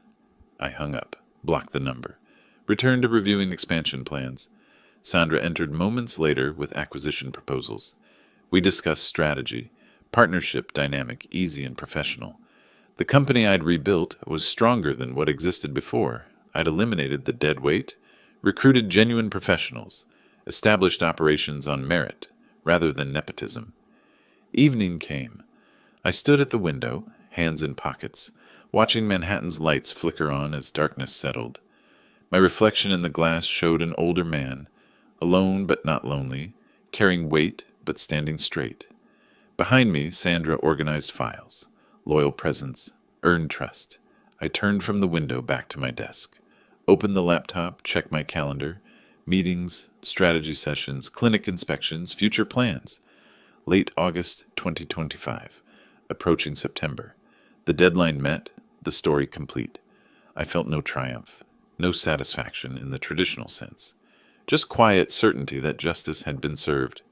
I hung up, blocked the number, returned to reviewing expansion plans. Sandra entered moments later with acquisition proposals. We discussed strategy, partnership dynamic, easy and professional. The company I'd rebuilt was stronger than what existed before. I'd eliminated the dead weight, recruited genuine professionals, established operations on merit rather than nepotism. Evening came. I stood at the window, hands in pockets, watching Manhattan's lights flicker on as darkness settled. My reflection in the glass showed an older man, alone but not lonely, carrying weight but standing straight. Behind me, Sandra organized files, loyal presence, earned trust. I turned from the window back to my desk, opened the laptop, checked my calendar, meetings, strategy sessions, clinic inspections, future plans. Late August 2025, approaching September. The deadline met, the story complete. I felt no triumph, No satisfaction in the traditional sense. Just quiet certainty that justice had been served.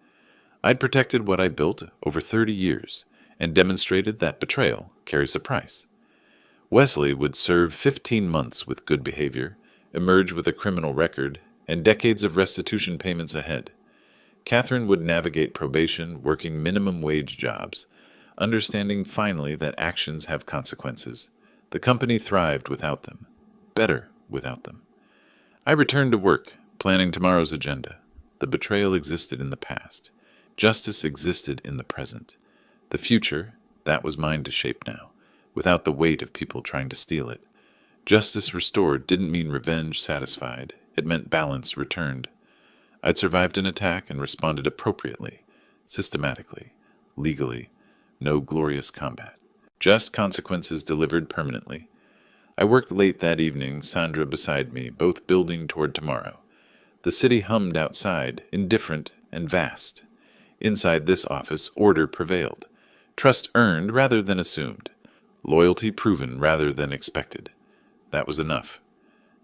I'd protected what I built over 30 years and demonstrated that betrayal carries a price. Wesley would serve 15 months with good behavior, emerge with a criminal record, and decades of restitution payments ahead. Catherine would navigate probation, working minimum wage jobs, understanding finally that actions have consequences. The company thrived without them, better without them. I returned to work, planning tomorrow's agenda. The betrayal existed in the past. Justice existed in the present. The future, that was mine to shape now, without the weight of people trying to steal it. Justice restored didn't mean revenge satisfied. It meant balance returned. I'd survived an attack and responded appropriately, systematically, legally. No glorious combat. Just consequences delivered permanently. I worked late that evening, Sandra beside me, both building toward tomorrow. The city hummed outside, indifferent and vast. Inside this office, order prevailed. Trust earned rather than assumed. Loyalty proven rather than expected. That was enough.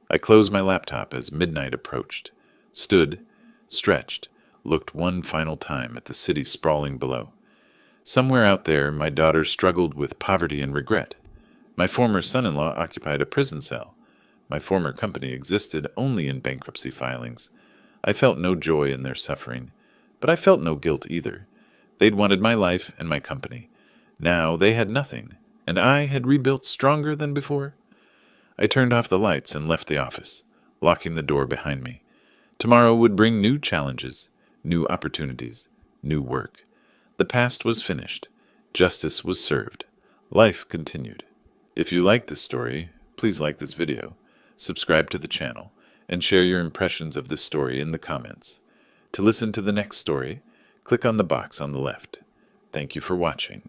I closed my laptop as midnight approached. Stood, stretched, looked one final time at the city sprawling below. Somewhere out there, my daughter struggled with poverty and regret. My former son-in-law occupied a prison cell. My former company existed only in bankruptcy filings. I felt no joy in their suffering, but I felt no guilt either. They'd wanted my life and my company. Now they had nothing, and I had rebuilt stronger than before. I turned off the lights and left the office, locking the door behind me. Tomorrow would bring new challenges, new opportunities, new work. The past was finished. Justice was served. Life continued. If you like this story, please like this video, subscribe to the channel, and share your impressions of this story in the comments. To listen to the next story, click on the box on the left. Thank you for watching.